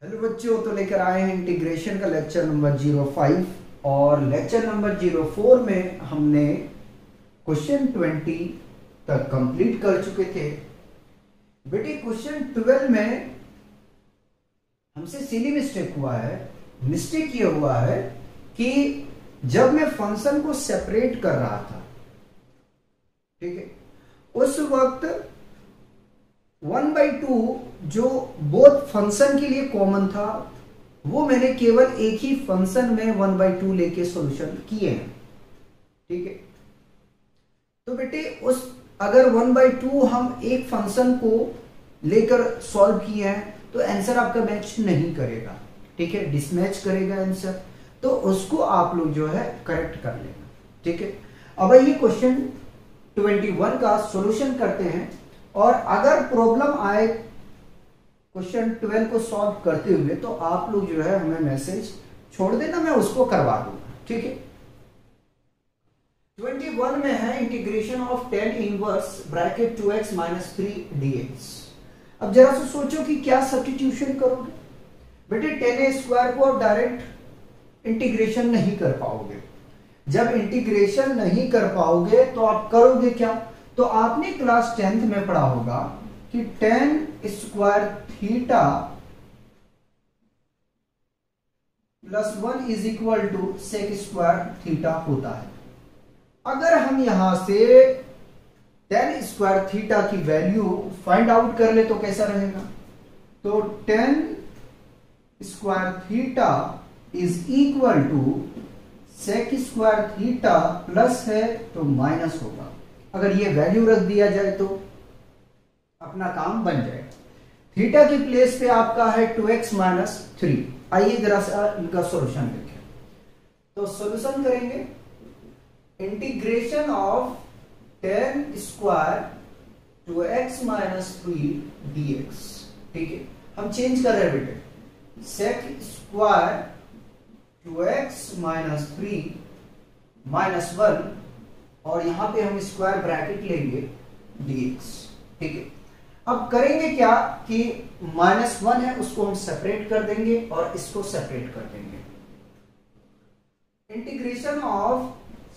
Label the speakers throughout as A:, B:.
A: Hello बच्चों, तो लेकर आए हैं इंटीग्रेशन का लेक्चर नंबर 05 और लेक्चर नंबर 04 में हमने क्वेश्चन 20 तक कंप्लीट कर चुके थे। बेटे क्वेश्चन 12 में हमसे सिली मिस्टेक हुआ है। मिस्टेक ये हुआ है कि जब मैं फंक्शन को सेपरेट कर रहा था, ठीक है, उस वक्त 1/2 जो बोथ फंक्शन के लिए कॉमन था वो मैंने केवल एक ही फंक्शन में 1/2 लेके सॉल्यूशन किए हैं। ठीक है, तो बेटे उस अगर 1/2 हम एक फंक्शन को लेकर सॉल्व किए हैं तो आंसर आपका मैच नहीं करेगा। ठीक है, डिसमैच करेगा आंसर, तो उसको आप लोग जो है करेक्ट कर लेना। ठीक है, अब ये क्वेश्चन 21 का सॉल्यूशन करते हैं और अगर प्रॉब्लम आए क्वेश्चन 12 को सॉल्व करते हुए तो आप लोग जो है हमें मैसेज छोड़ देना, मैं उसको करवा दूंगा। ठीक है, 21 में है integration of tan inverse bracket 2x - 3 dx। अब जरा सा सोचो कि क्या सब्स्टिट्यूशन करोगे। बेटे tan² को आप डायरेक्ट इंटीग्रेशन नहीं कर पाओगे। जब इंटीग्रेशन नहीं कर पाओगे तो आप करोगे क्या? तो आपने क्लास 10th में पढ़ा होगा कि tan² थीटा +1 = sec² थीटा होता है। अगर हम यहां से tan² थीटा की वैल्यू फाइंड आउट कर ले तो कैसा रहेगा? तो tan² theta = sec² theta plus है तो माइनस होगा। अगर ये वैल्यू रख दिया जाए तो अपना काम बन जाएगा। थीटा की प्लेस पे आपका है 2x - 3। आइए जरा सा इनका सॉल्यूशन देखें। तो सॉल्यूशन करेंगे integration of tan² 2x - 3 dx। ठीक है, हम चेंज कर रहे हैं बेटे, sec² 2x - 3 -1 और यहां पे हम स्क्वायर ब्रैकेट लेंगे dx। ठीक है, अब करेंगे क्या कि -1 है उसको हम सेपरेट कर देंगे और इसको सेपरेट कर देंगे। Integration of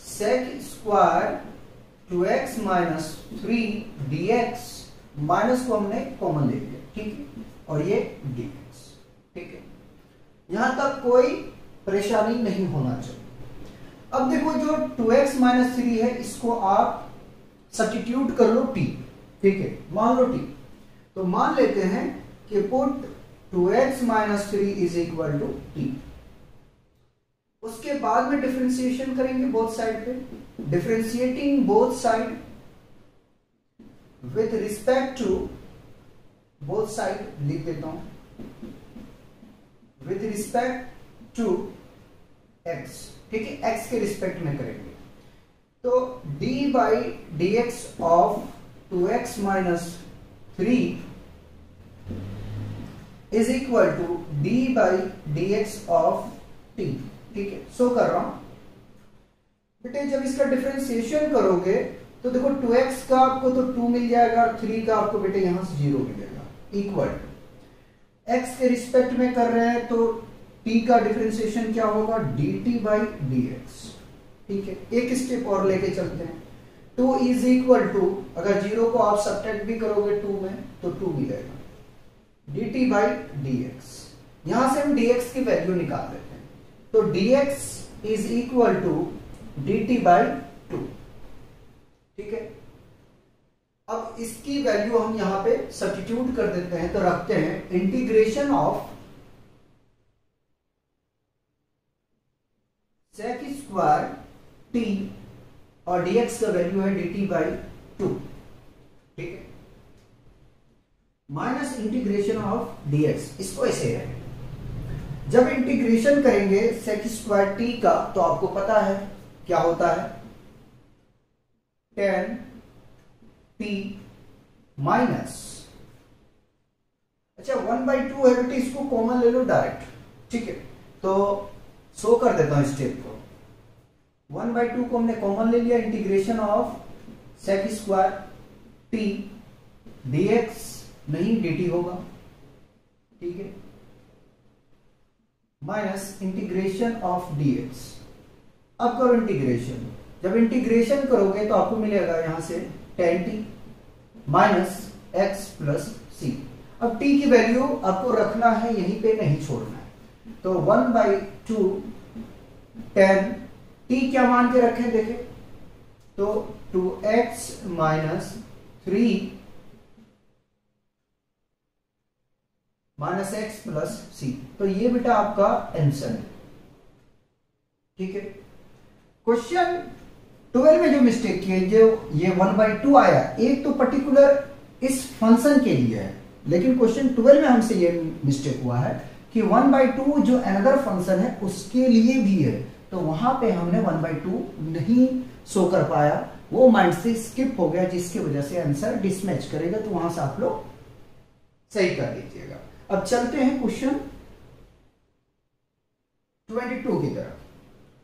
A: sec² 2x - 3 dx, minus को हमने कॉमन ले लिया। ठीक है, और ये dx। ठीक है, यहां तक कोई परेशानी नहीं होना चाहिए। अब देखो जो 2x - 3 है इसको आप सब्स्टिट्यूट कर लो t। ठीक है, मान लो t, तो मान लेते हैं कि पुट 2x - 3 = t। उसके बाद में डिफरेंशिएशन करेंगे बोथ साइड पे। Differentiating both side with respect to both side लिख देता हूं विथ रिस्पेक्ट टू x। ठीक है, x के रिस्पेक्ट में करेंगे तो d/dx of 2x - 3 = d/dx of t। ठीक है, सो कर रहा हूं बेटे। जब इसका डिफरेंशिएशन करोगे तो देखो 2x का आपको तो 2 मिल जाएगा और 3 का आपको बेटे यहां से 0 मिलेगा। इक्वल x के रिस्पेक्ट में कर रहे हैं तो t का डिफरेंशिएशन क्या होगा? dt/dx। ठीक है, एक स्टेप और लेके चलते हैं। 2 = अगर 0 को आप सब्ट्रैक्ट भी करोगे 2 में तो 2 मिलेगा dt/dx। यहां से हम dx की वैल्यू निकाल देते हैं तो dx = dt/2। ठीक है, अब इसकी वैल्यू हम यहां पे सब्स्टिट्यूट कर देते हैं तो रखते हैं इंटीग्रेशन ऑफ sec² t और dx का वैल्यू है dt/2। ठीक है, माइनस इंटीग्रेशन ऑफ dx। इसको ऐसे है, जब इंटीग्रेशन करेंगे sec² t का तो आपको पता है क्या होता है? tan t माइनस, अच्छा 1/2 है बेटे, इसको कॉमन ले लो डायरेक्ट। ठीक है, तो सो कर देता हूं स्टेप को। 1/2 को हमने कॉमन ले लिया, integration of sec² t dx नहीं dt होगा। ठीक है, माइनस इंटीग्रेशन ऑफ dx। अब करो इंटीग्रेशन। जब इंटीग्रेशन करोगे तो आपको मिलेगा यहां से tan t minus X plus C. अब t की वैल्यू आपको रखना है यहीं पे, नहीं छोड़ना है। तो 1/2 tan t क्या मान के रखें देखें, तो 2x minus 3 minus X plus C. तो ये बेटा आपका आंसर है। ठीक है। क्वेश्चन 12 में जो मिस्टेक की है, जो ये 1/2 आया, एक तो पर्टिकुलर इस फंक्शन के लिए है, लेकिन क्वेश्चन 12 में हमसे ये मिस्टेक हुआ है कि 1/2 जो अनदर फंक्शन है उसके लिए भी है, तो वहां पे हमने 1/2 नहीं शो कर पाया, वो माइंड से स्किप हो गया, जिसकी वजह से आंसर डिसमैच करेगा। तो वहां से आप लोग सही कर लीजिएगा। अब चलते हैं क्वेश्चन 22 की तरफ।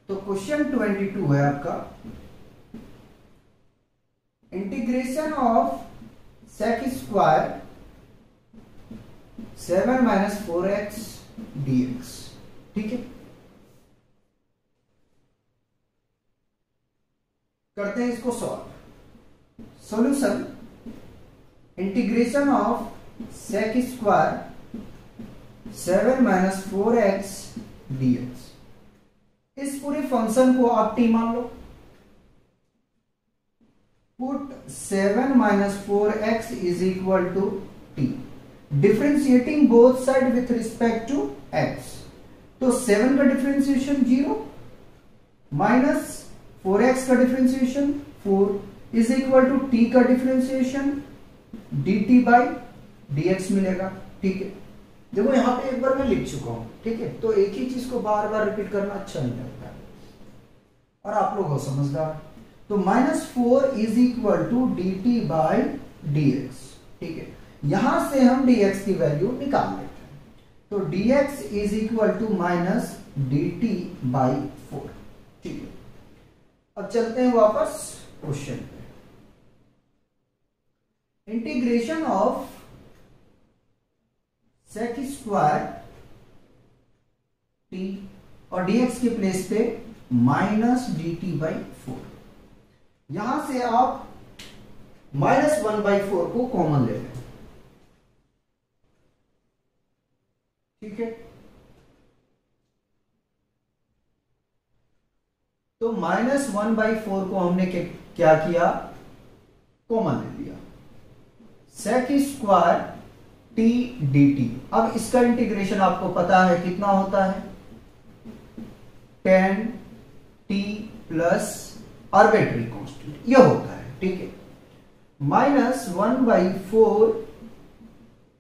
A: तो क्वेश्चन 22 है आपका integration of sec square 7 minus 4x dx। ठीक है, करते हैं इसको solve. Solution integration of sec square 7 minus 4x dx। इस पूरे फंक्शन को आप t मान लो। Put 7 minus 4x is equal to t, differentiating both side with respect to x। तो 7 का डिफ्रेंशिएशन 0 माइनस 4x का differentiation 4 is equal to t का डिफ्रेंशिएशन dt बाई dx मिलेगा। ठीक है, देखो यहां पे एक बार मैं लिख चुका हूं। ठीक है, तो एक ही चीज को बार बार रिपीट करना अच्छा नहीं लगता है, और आप लोग हो समझदार। तो -4 is equal to dt by dx। ठीक है, यहां से हम dx की वैल्यू निकाल लेते हैं। तो dx is equal to minus dt by 4। ठीक है, अब चलते हैं वापस क्वेश्चन पे। Integration of sec square t और dx के प्लेस पे माइनस dt बाई 4। यहां से आप -1/4 को कॉमन ले लें। ठीक है, तो -1/4 को हमने क्या किया, कॉमन ले लिया। Sec square t dt। अब इसका इंटीग्रेशन आपको पता है कितना होता है, tan t plus arbitrary constant यह होता है। ठीक है, -1/4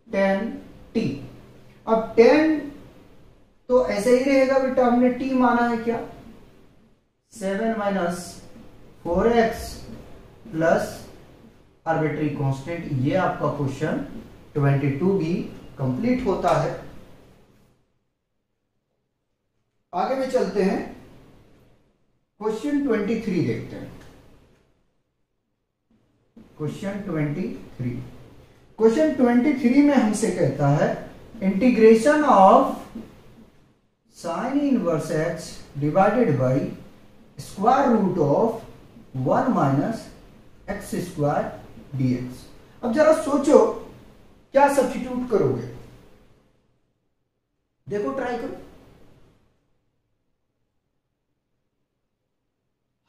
A: tan t। अब tan तो ऐसे ही रहेगा बेटा, हमने t माना है क्या, 7 minus 4x plus arbitrary constant. ये आपका क्वेश्चन 22 भी कंप्लीट होता है। आगे में चलते हैं, क्वेश्चन 23 देखते हैं। क्वेश्चन 23, क्वेश्चन 23 में हमसे कहता है integration of sine inverse x divided by square root of 1 minus x square dx। अब जरा सोचो क्या सब्स्टिट्यूट करोगे, देखो ट्राई करो।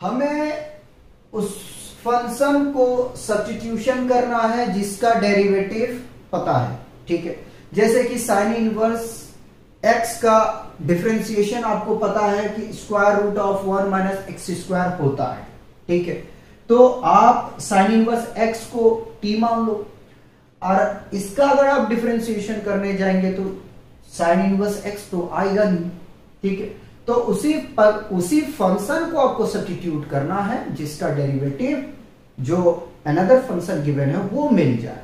A: हमें उस फंक्शन को सब्स्टिट्यूशन करना है जिसका डेरिवेटिव पता है। ठीक है, जैसे कि साइन इनवर्स x का डिफरेंशिएशन आपको पता है कि square root of 1 minus x square होता है। ठीक है, तो आप साइन इनवर्स x को t मान लो, और इसका अगर आप डिफरेंशिएशन करने जाएंगे तो साइन इनवर्स x तो आएगा नहीं। ठीक है, तो उसी फंक्शन को आपको सब्स्टिट्यूट करना है जिसका डेरिवेटिव जो अनदर फंक्शन गिवन है वो मिल जाए।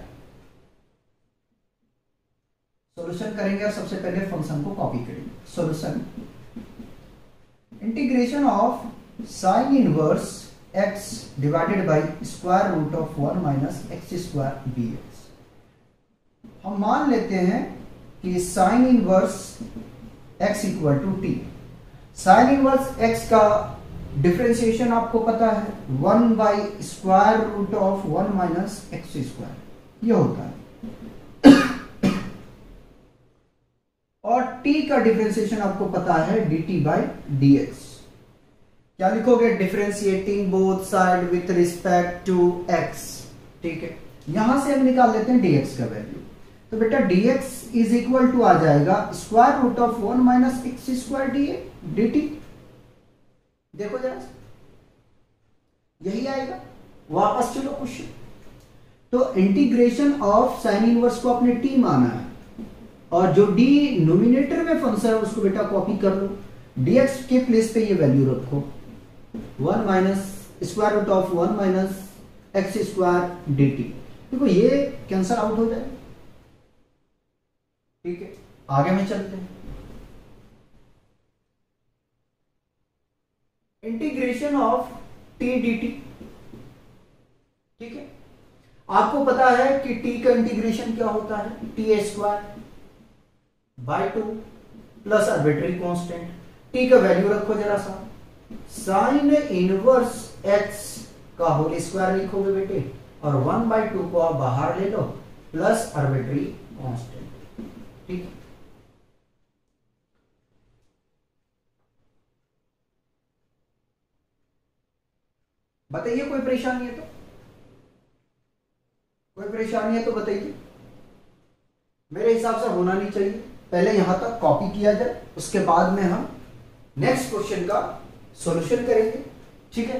A: सॉल्यूशन करेंगे और सबसे पहले फंक्शन को कॉपी करेंगे। Solution integration of sine inverse x divided by square root of 1 minus x square dx। हम मान लेते हैं कि sine inverse x equal to T. साइन इनवर्स x का डिफरेंशिएशन आपको पता है 1 by square root of 1 minus x square ये होता है। और t का डिफरेंशिएशन आपको पता है dt बाई dx। क्या लिखोगे? Differentiating both side with respect to x। ठीक है, यहां से हम निकाल लेते हैं dx का वैल्यू। तो बेटा dx इज इक्वल टू आ जाएगा square root of 1 minus x square dt। देखो जरा, यही आएगा। वापस चलो क्वेश्चन। तो इंटीग्रेशन ऑफ साइन इनवर्स को आपने t माना है, और जो d नोमिनेटर में फंक्शन है उसको बेटा कॉपी कर लो। dx के प्लेस पे ये वैल्यू रखो 1 minus square root of 1 minus x square dt। देखो ये कैंसल आउट हो जाए। ठीक है, आगे में चलते हैं। Integration of t dt। ठीक है, आपको पता है कि t का इंटीग्रेशन क्या होता है? t square by 2 plus arbitrary constant. t का वैल्यू रखो जरा सा, साइन इनवर्स x का होल स्क्वायर लिखोगे बेटे, और 1/2 को आप बाहर ले लो प्लस आर्बिट्री कांस्टेंट। ठीक है, बताइए कोई परेशानी है तो? कोई परेशानी है तो बताइए। मेरे हिसाब से होना नहीं चाहिए। पहले यहां तक कॉपी किया जाए, उसके बाद में हम नेक्स्ट क्वेश्चन का सॉल्यूशन करेंगे। ठीक है,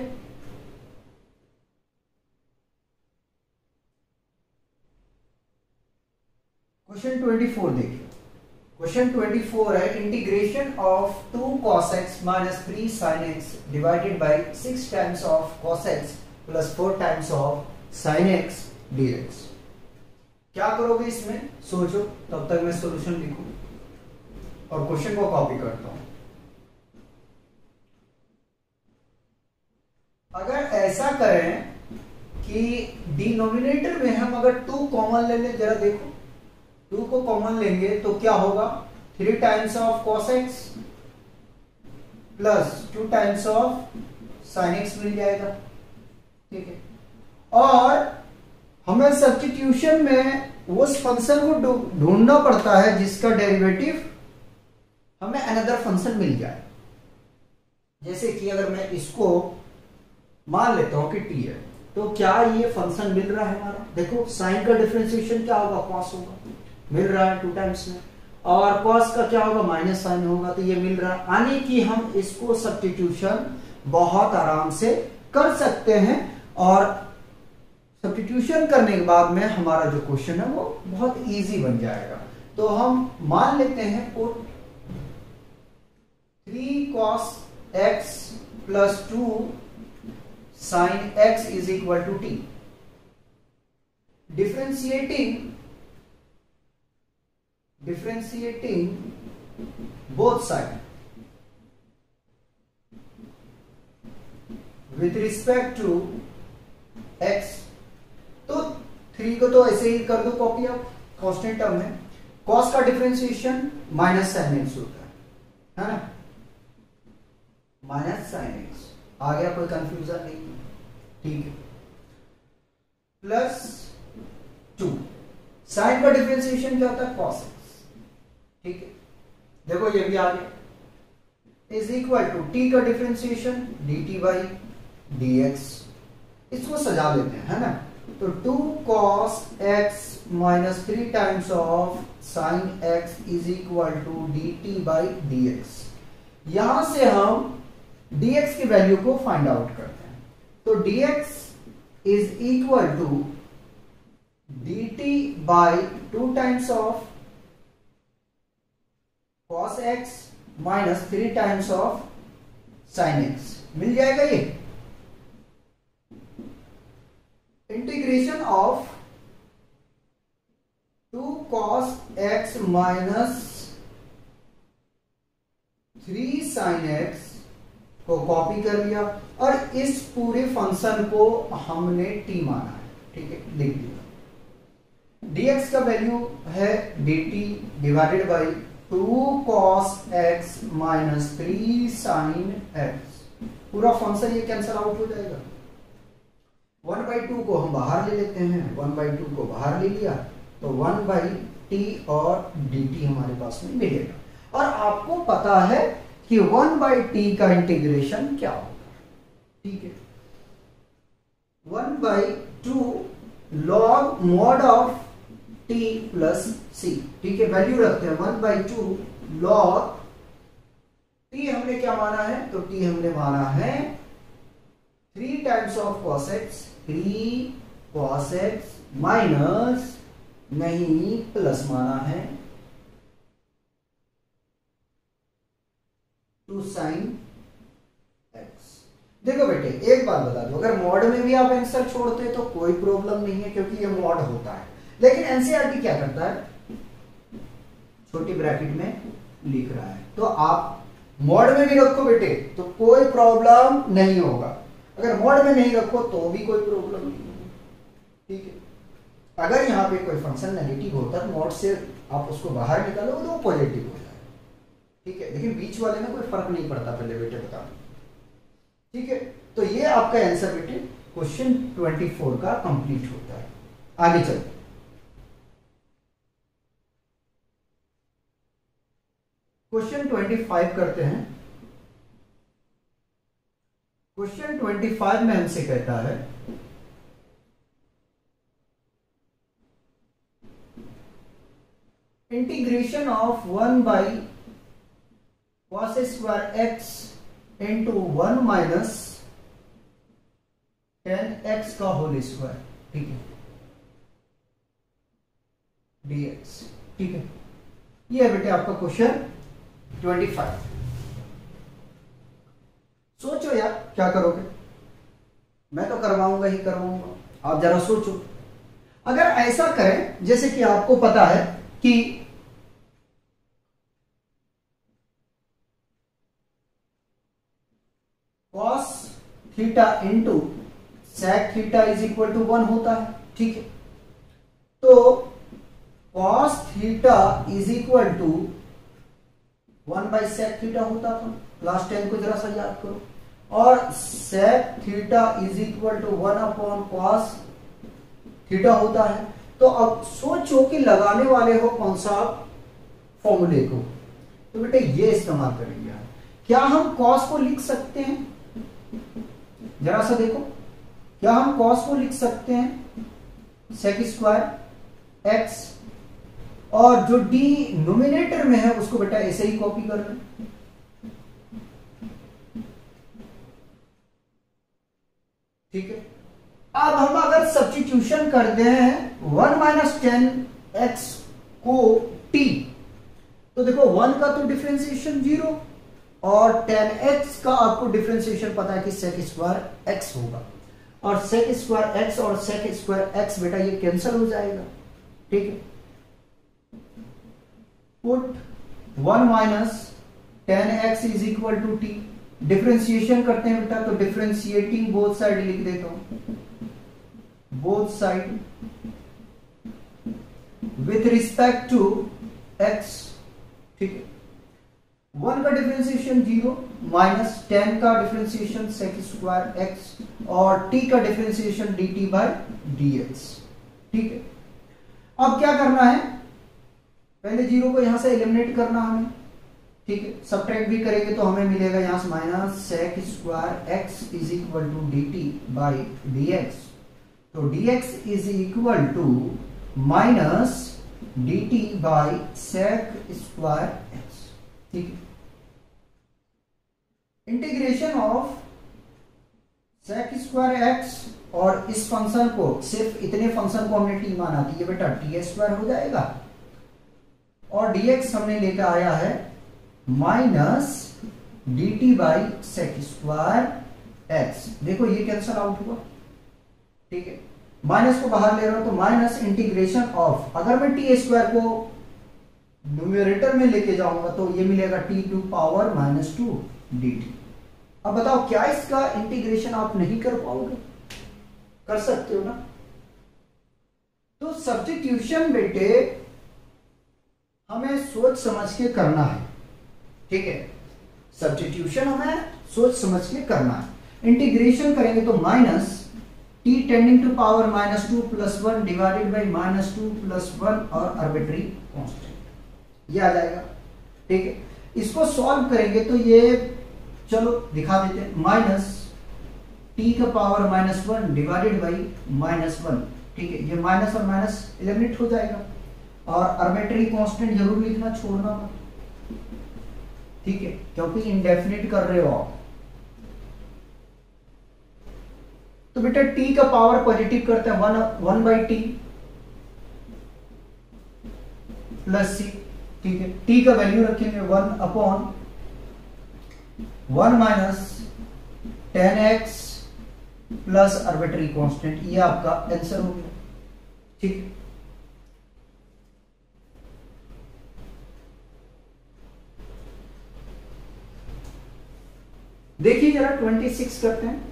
A: क्वेश्चन 24 देखिए। क्वेश्चन 24 है integration of 2 cos x minus 3 sin x divided by 6 times of cos x plus 4 times of sin x dx। क्या करोगे इसमें सोचो, तब तक मैं सॉल्यूशन लिखूं और क्वेश्चन को कॉपी करता हूं। अगर ऐसा करें कि डिनोमिनेटर में हम अगर 2 कॉमन ले लें, जरा देखो 2 को कॉमन लेंगे तो क्या होगा? 3 times of cos x plus 2 times of sin x मिल जाएगा। ठीक है, और हमें सब्स्टिट्यूशन में उस फंक्शन को ढूंढना पड़ता है जिसका डेरिवेटिव हमें अनदर फंक्शन मिल जाए। जैसे कि अगर मैं इसको मान लेता हूं कि t है, तो क्या ये फंक्शन मिल रहा है हमारा? देखो साइन का डिफरेंशिएशन क्या होगा? cos होगा, मिल रहा है 2 टाइम्स में, और cos का क्या होगा? माइनस साइन होगा, तो ये मिल रहा है। यानी कि हम इसको सब्स्टिट्यूशन बहुत आराम से कर सकते हैं, और सब्स्टिट्यूशन करने के बाद में हमारा जो क्वेश्चन है वो बहुत इजी बन जाएगा। तो हम मान लेते हैं put 3 cos x plus 2 sin x is equal to t। Differentiating both side with respect to x। तो 3 को तो ऐसे ही कर दो कॉपी आप कांस्टेंट टर्म में। cos का डिफरेंशिएशन माइनस sin x होता है ना? माइनस sin x आ गया, कोई कंफ्यूजन नहीं। ठीक है, प्लस 2 साइन का डिफरेंशिएशन क्या होता है? cos x। ठीक है, देखो ये भी आ गया, इज इक्वल टू t का डिफरेंशिएशन dt बाई dx। इसको सजा लेते हैं, है ना? तो 2 cos x minus 3 times of sin x is equal to dt by dx। यहां से हम dx की वैल्यू को फाइंड आउट करते हैं। तो dx is equal to dt by 2 times of cos x minus 3 times of sin x मिल जाएगा। ये integration of 2 cos x minus 3 sin x को कॉपी कर लिया, और इस पूरे फंक्शन को हमने t माना है। ठीक है, लिख दिया। dx का वैल्यू है dt divided by 2 cos x minus 3 sin x, पूरा फंक्शन ये कैंसल आउट हो जाएगा। 1/2 को हम बाहर ले लेते हैं, 1/2 को बाहर ले लिया तो 1/t और dt हमारे पास में मिलेगा। और आपको पता है कि 1/t का इंटीग्रेशन क्या होगा, ठीक है, 1/2 log mod of t plus c, ठीक है, वैल्यू रखते हैं 1/2 log t हमने क्या माना है, तो t हमने माना है 3 times of cos x, 3 cos x minus नहीं प्लस माना है 2 sin x। देखो बेटे एक बात बता दो, अगर मॉड में भी आप आंसर छोड़ते तो कोई प्रॉब्लम नहीं है क्योंकि ये मॉड होता है, लेकिन एनसीईआरटी क्या करता है, छोटी ब्रैकेट में लिख रहा है, तो आप मॉड में भी रखो बेटे तो कोई प्रॉब्लम नहीं होगा, अगर मॉड में नहीं रखो तो भी कोई प्रॉब्लम नहीं होगी, ठीक है। अगर यहाँ पे कोई फंक्शन नेगेटिव होता है मॉड से आप उसको बाहर निकालो तो वो पॉजिटिव हो जाए, ठीक है, लेकिन बीच वाले में कोई फर्क नहीं पड़ता, पहले बेटे बता, ठीक है। तो ये आपका आंसर बेटे क्वेश्चन 24 का कंप्लीट होता है। आगे चलते क्वेश्चन 25 करते हैं। क्वेश्चन 25 में हमसे कहता है integration of 1 by cos square x into 1 minus 10x का होल स्क्वायर, ठीक है, dx, ठीक है। ये है बेटे आपका क्वेश्चन 25। सोचो यार क्या करोगे, मैं तो करवाऊंगा ही करवाऊंगा, आप जरा सोचो। अगर ऐसा करें जैसे कि आपको पता है कि cos theta into sec theta is equal to 1 होता है, ठीक है, तो cos theta is equal to 1 by sec theta होता था, क्लास 10 को जरा सा याद करो, और sec theta is equal to 1 upon cos theta होता है। तो अब सोचो कि लगाने वाले हो कौन सा फॉर्मूले को, तो बेटे ये इस्तेमाल करेंगे। क्या हम cos को लिख सकते हैं, जरा सा देखो, क्या हम cos को लिख सकते हैं sec स्क्वायर x, और जो d नोमिनेटर में है उसको बेटा ऐसे ही कॉपी कर रहे हैं, ठीक है। अब हम अगर सब्स्टिट्यूशन कर दें 1 माइनस 10x को t, तो देखो 1 का तो डिफरेंशिएशन 0 और 10x का आपको डिफरेंशिएशन पता है कि sec स्क्वायर x होगा, और sec स्क्वायर x और sec स्क्वायर x बेटा ये कैंसिल हो जाएगा, ठीक है। Put 1 minus 10x is equal to t, differentiation करते हैं बेटा, तो डिफरेंशिएटिंग बोथ साइड लिख देता हूं, both side with respect to x, ठीक है। 1 का डिफरेंशिएशन 0 माइनस 10 का डिफरेंशिएशन sec स्क्वायर x और t का डिफरेंशिएशन dt बाय dx, ठीक है। अब क्या करना है, पहले 0 को यहां से एलिमिनेट करना हमें, ठीक है, सब्ट्रैक्ट भी करेंगे तो हमें मिलेगा यहां से minus sec square x is equal to dt by dx, तो dx is equal to minus dt by sec square x, ठीक है। Integration of sec square x, और इस फंक्शन को, सिर्फ इतने फंक्शन को हमने t माना कि ये बेटा t स्क्वायर हो जाएगा, और dx हमने लेकर आया है minus dt by sec square x। देखो ये कैंसल आउट हुआ, ठीक है, माइनस को बाहर ले रहा हूं तो माइनस इंटीग्रेशन ऑफ, अगर मैं टी स्क्वायर को न्यूमरेटर में लेके जाऊंगा तो ये मिलेगा t to power minus 2 dt। अब बताओ क्या इसका इंटीग्रेशन आप नहीं कर पाओगे, कर सकते हो ना। तो सब्स्टिट्यूशन बेटे हमें सोच समझ के करना है, ठीक है। सब्स्टिट्यूशन हमें सोच समझ के करना है। इंटीग्रेशन करेंगे तो minus t tending to power -2 + 1 divided by -2 + 1 और आर्बिट्री कांस्टेंट, ये आ जाएगा, ठीक है। इसको सॉल्व करेंगे तो ये चलो दिखा देते हैं, माइनस t का पावर -1 डिवाइडेड बाई -1, ठीक है। ये माइनस और माइनस एलिमिनेट हो जाएगा और आर्बिट्री कांस्टेंट जरूर लिखना, छोड़ना मत, ठीक है, क्योंकि इंडेफिनिट कर रहे हो आप। तो बेटा t का पावर पॉजिटिव करते हैं 1/t प्लस c, ठीक है। t का वैल्यू रखेंगे 1/1 -10x प्लस आर्बिट्री कांस्टेंट, ये आपका आंसर हो गया, ठीक। देखिए जरा 26 करते हैं।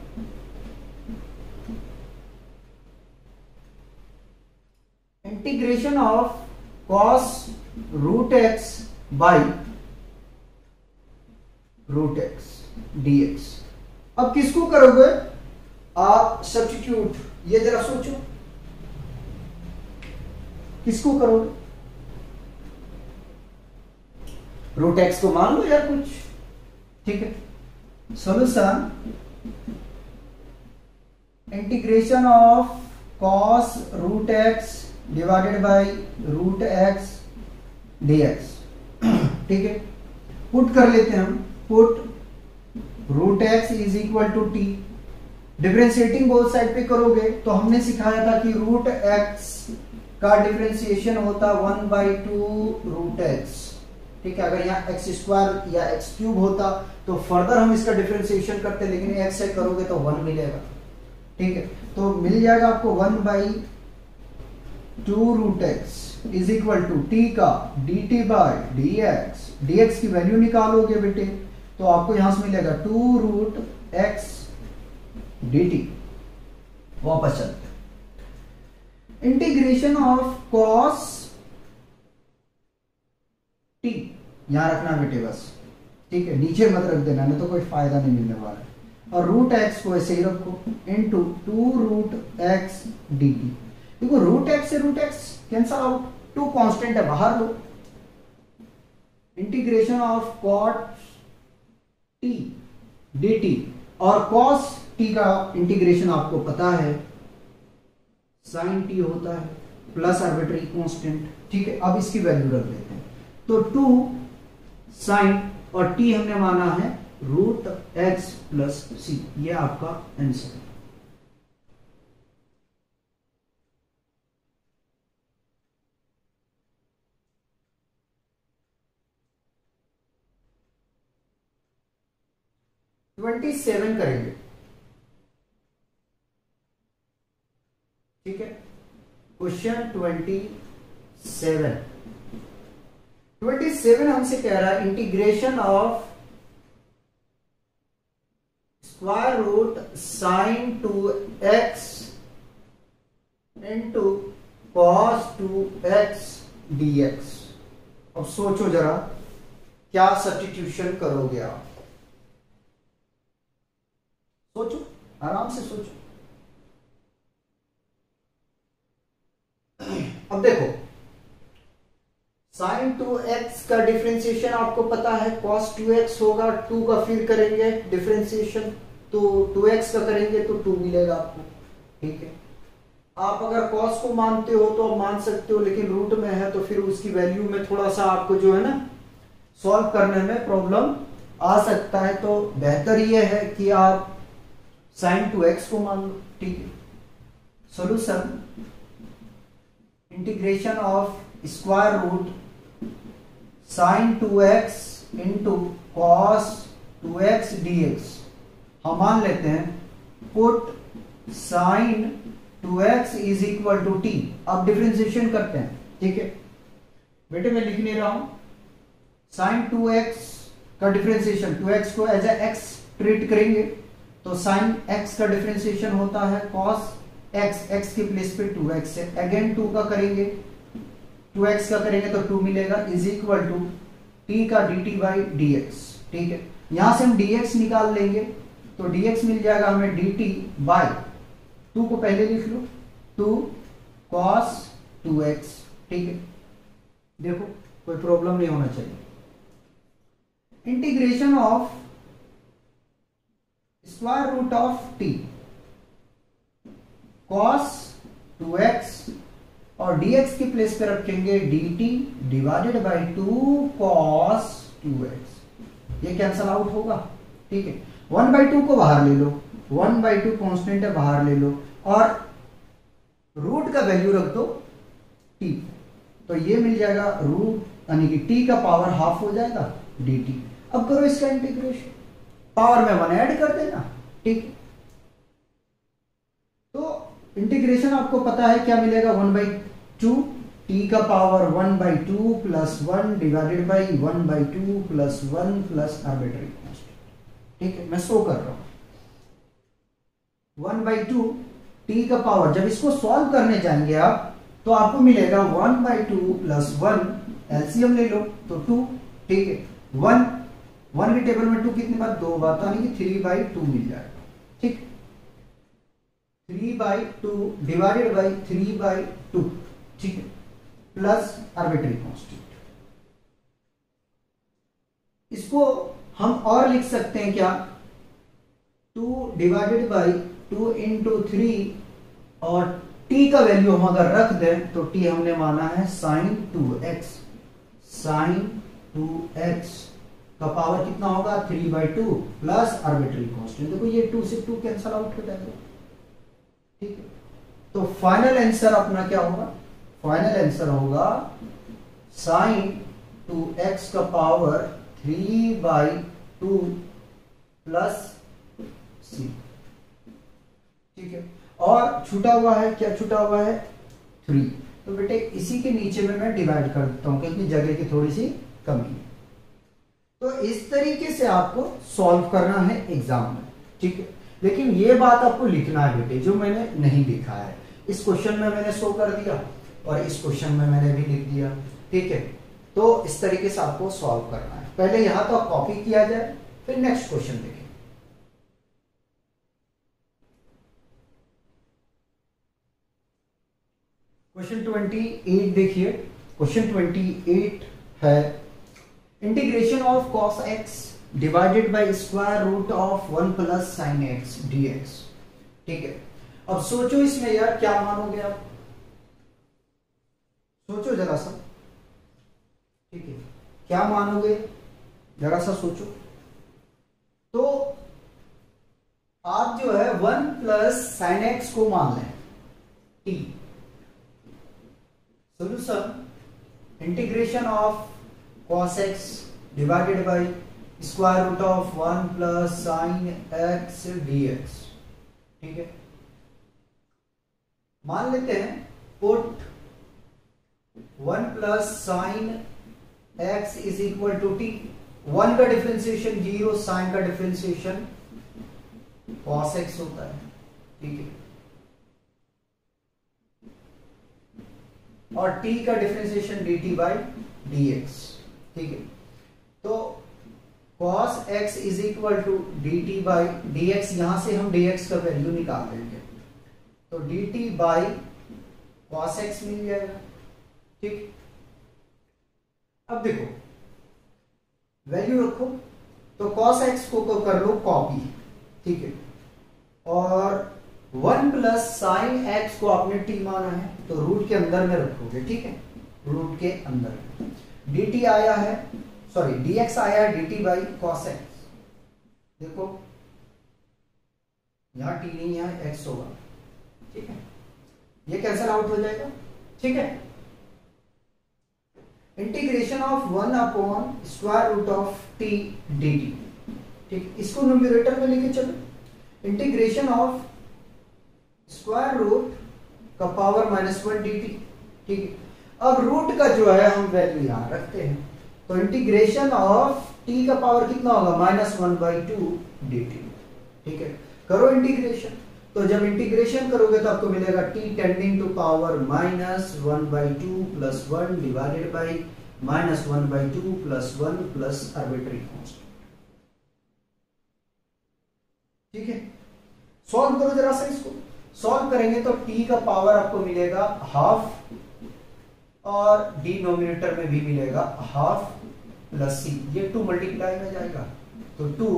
A: Integration of cos √x by √x dx। अब किसको करोगे आप सब्स्टिट्यूट, ये जरा सोचो किसको करोगे। √x को मान लो यार कुछ, ठीक है। Solution integration of cos √x divided by √x dx, ठीक है। पुट कर लेते हैं हम, put √x is equal to t, differentiating both side पे करोगे तो हमने सिखाया था कि √x का डिफरेंशिएशन होता 1/2 √x, ठीक है। अगर यहाँ x² या x³ होता तो फर्दर हम इसका डिफरेंशिएशन करते, लेकिन x से करोगे तो 1 मिलेगा, ठीक है। तो मिल जाएगा आपको 1/2 √x is equal to t का dt बाय dx, dx की वैल्यू निकालोगे बेटे तो आपको यहां से मिलेगा 2√x dt। वापस चलते, इंटीग्रेशन ऑफ cos t यहां रखना बेटे बस, ठीक है, नीचे मत रख देना, नहीं तो कोई फायदा नहीं मिलने वाला है। और √x को ऐसे ही रखो इनटू 2√x dt। देखो √x से √x कैंसल आउट, 2 कांस्टेंट है बाहर लो। Integration of cot t dt, और cos t का इंटीग्रेशन आपको पता है sin t होता है प्लस आर्बिट्री कांस्टेंट, ठीक है। अब इसकी वैल्यू रख देते हैं, तो 2 sin और t हमने माना है √x प्लस c, ये आपका आंसर है। ट्वेंटी 27 करेंगे, ठीक है। क्वेश्चन 27 हमसे कह रहा है integration of square root sin 2x into cos 2x dx। अब सोचो जरा क्या सब्स्टिट्यूशन करोगे आप, सोचो आराम से सोचो। अब देखो sin 2x का डिफरेंशिएशन आपको पता है, cos 2x होगा, 2 का फिर करेंगे डिफरेंशिएशन तो 2x का करेंगे तो 2 मिलेगा आपको, ठीक है। आप अगर cos को मानते हो तो आप मान सकते हो, लेकिन रूट में है तो फिर उसकी वैल्यू में थोड़ा सा आपको जो है ना सॉल्व करने में प्रॉब्लम आ सकता है, तो बेहतर यह है कि आप sin 2x को मान लो, ठीक है। Solution integration of square root sin 2x into cos 2x dx। हम मान लेते हैं put sin 2x is equal to t। अब डिफरेंशिएशन करते हैं, ठीक है बेटे, मैं लिख नहीं रहा हूं। sin 2x का डिफरेंशिएशन, 2x को एज ए x ट्रीट करेंगे तो sin x का डिफरेंशिएशन होता है cos x, x के प्लेस पे 2x है, अगेन 2 का करेंगे 2x का करेंगे तो 2 मिलेगा, इज इक्वल टू t का dt बाई dx। ठीक है, यहां से हम dx निकाल लेंगे तो dx मिल जाएगा हमें dt बाई 2 को पहले लिख लो 2 cos 2x। ठीक है, देखो कोई प्रॉब्लम नहीं होना चाहिए। Integration of square root of t cos 2x और dx की प्लेस पे रखेंगे dt divided by 2 cos 2x। ये कैंसल आउट होगा। ठीक है, 1/2 को बाहर ले लो, 1/2 कांस्टेंट है बाहर ले लो और रूट का वैल्यू रख दो t, तो ये मिल जाएगा रूट यानी कि t का पावर हाफ हो जाएगा dt। अब करो इसका इंटीग्रेशन, पावर में 1 ऐड कर देना। ठीक, तो इंटीग्रेशन आपको पता है क्या मिलेगा, 1/2 t का power 1/2 plus 1 divided by 1/2 plus 1 plus arbitrary constant. ठीक है, मैं शो कर रहा हूं 1/2 t का पावर, जब इसको सॉल्व करने जाएंगे आप तो आपको मिलेगा 1/2 प्लस 1, एलसीएम ले लो तो 2। ठीक है, 1 के टेबल में 2 कितनी बार, 2 बार, तो यानी कि 3/2 मिल जाएगा। ठीक, 3/2 डिवाइडेड बाई 3/2। ठीक है, प्लस आर्बिट्री कांस्टेंट। इसको हम और लिख सकते हैं क्या, 2 डिवाइडेड बाई 2 इंटू 3 और t का वैल्यू हम अगर रख दें तो t हमने माना है sin 2x। sin 2x का पावर कितना होगा, 3/2 प्लस आर्बिट्री कांस्टेंट। देखो ये 2 से 2 कैंसल आउट हो जाएगा। ठीक है, तो फाइनल आंसर अपना क्या होगा, फाइनल आंसर होगा sin 2x का पावर 3/2 प्लस c। ठीक है, और छूटा हुआ है क्या, छूटा हुआ है 3, तो बेटे इसी के नीचे में मैं डिवाइड कर देता हूं क्योंकि जगह की थोड़ी सी कमी है। तो इस तरीके से आपको सॉल्व करना है एग्जाम में। ठीक है, लेकिन ये बात आपको लिखना है बेटे, जो मैंने नहीं लिखा है इस क्वेश्चन में मैंने शो कर दिया और इस क्वेश्चन में मैंने भी लिख दिया। ठीक है, तो इस तरीके से आपको सॉल्व करना है। पहले यहां तो कॉपी किया जाए, फिर नेक्स्ट क्वेश्चन देखें। क्वेश्चन 28 देखिए, क्वेश्चन 28 है integration of cos x divided by square root of 1 plus sine x dx। ठीक है, अब सोचो इसमें यार क्या मानोगे आप, सोचो जरा सा। ठीक है, क्या मानोगे जरा सा सोचो। तो आप जो है 1 प्लस साइन x को मान लें t। Solution integration of cos x divided by square root of 1 plus sine x dx। ठीक है, मान लेते हैं put 1 plus sine x is equal to t। 1 का डिफरेंशिएशन 0, साइन का डिफरेंशिएशन cos x होता है। ठीक है, और t का डिफरेंशिएशन dt बाई dx। ठीक है, तो cos x is equal to dt by dx, यहां से हम dx का वैल्यू निकाल लेंगे तो dt बाई cos x मिल जाएगा। ठीक, अब देखो वैल्यू रखो तो cos x को कर लो कॉपी। ठीक है, और 1 प्लस साइन x को आपने t माना है तो रूट के अंदर में रखोगे। ठीक है, रूट के अंदर dt आया है, सॉरी dx आया है dt बाई cos x। देखो यहां t नहीं है, x होगा। ठीक है, ये कैंसल आउट हो जाएगा। ठीक है, integration of 1 upon square root of t dt। ठीक, इसको न्यूमरेटर में लेके चलो। इंटीग्रेशन ऑफ स्क्वायर रूट का पावर -1 dt। ठीक है, अब रूट का जो है हम वैल्यू यहां रखते हैं तो इंटीग्रेशन ऑफ t का पावर कितना होगा, -1/2 dt। ठीक है, करो इंटीग्रेशन तो जब इंटीग्रेशन करोगे तो आपको मिलेगा t tending to power -1/2 plus 1 divided by -1/2 plus 1 plus arbitrary constant. ठीक है, सॉल्व करो जरा सा इसको। सॉल्व करेंगे तो t का पावर आपको मिलेगा हाफ और डिनोमिनेटर में भी मिलेगा हाफ प्लस c, ये 2 मल्टीप्लाई में जाएगा तो 2,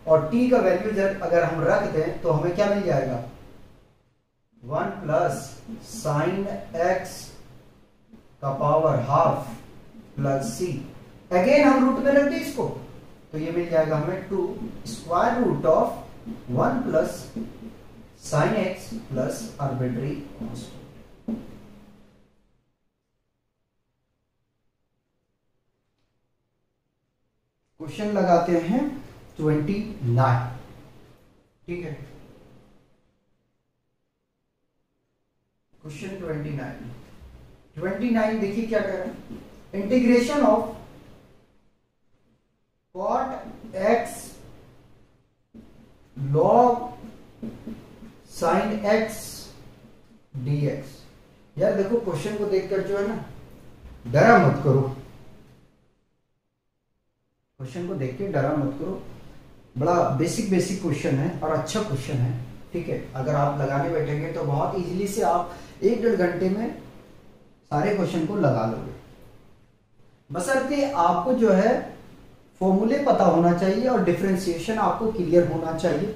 A: और t का वैल्यू जब अगर हम रख दें तो हमें क्या मिल जाएगा 1 प्लस साइन x का power half plus c। Again हम रूट में रख दें इसको तो ये मिल जाएगा हमें 2 square root of 1 plus sine x plus arbitrary constant. Question लगाते हैं 29। ठीक है, क्वेश्चन 29 देखिए क्या कह रहा है। Integration of cot x log sin x dx। यार देखो क्वेश्चन को देखकर जो है ना डरा मत करो, क्वेश्चन को देख के डरा मत करो, बड़ा बेसिक क्वेश्चन है और अच्छा क्वेश्चन है। ठीक है, अगर आप लगाने बैठेंगे तो बहुत इजीली से आप 1-1.5 घंटे में सारे क्वेश्चन को लगा लोगे। बशर्ते आपको जो है फॉर्मूले पता होना चाहिए और डिफरेंशिएशन आपको क्लियर होना चाहिए,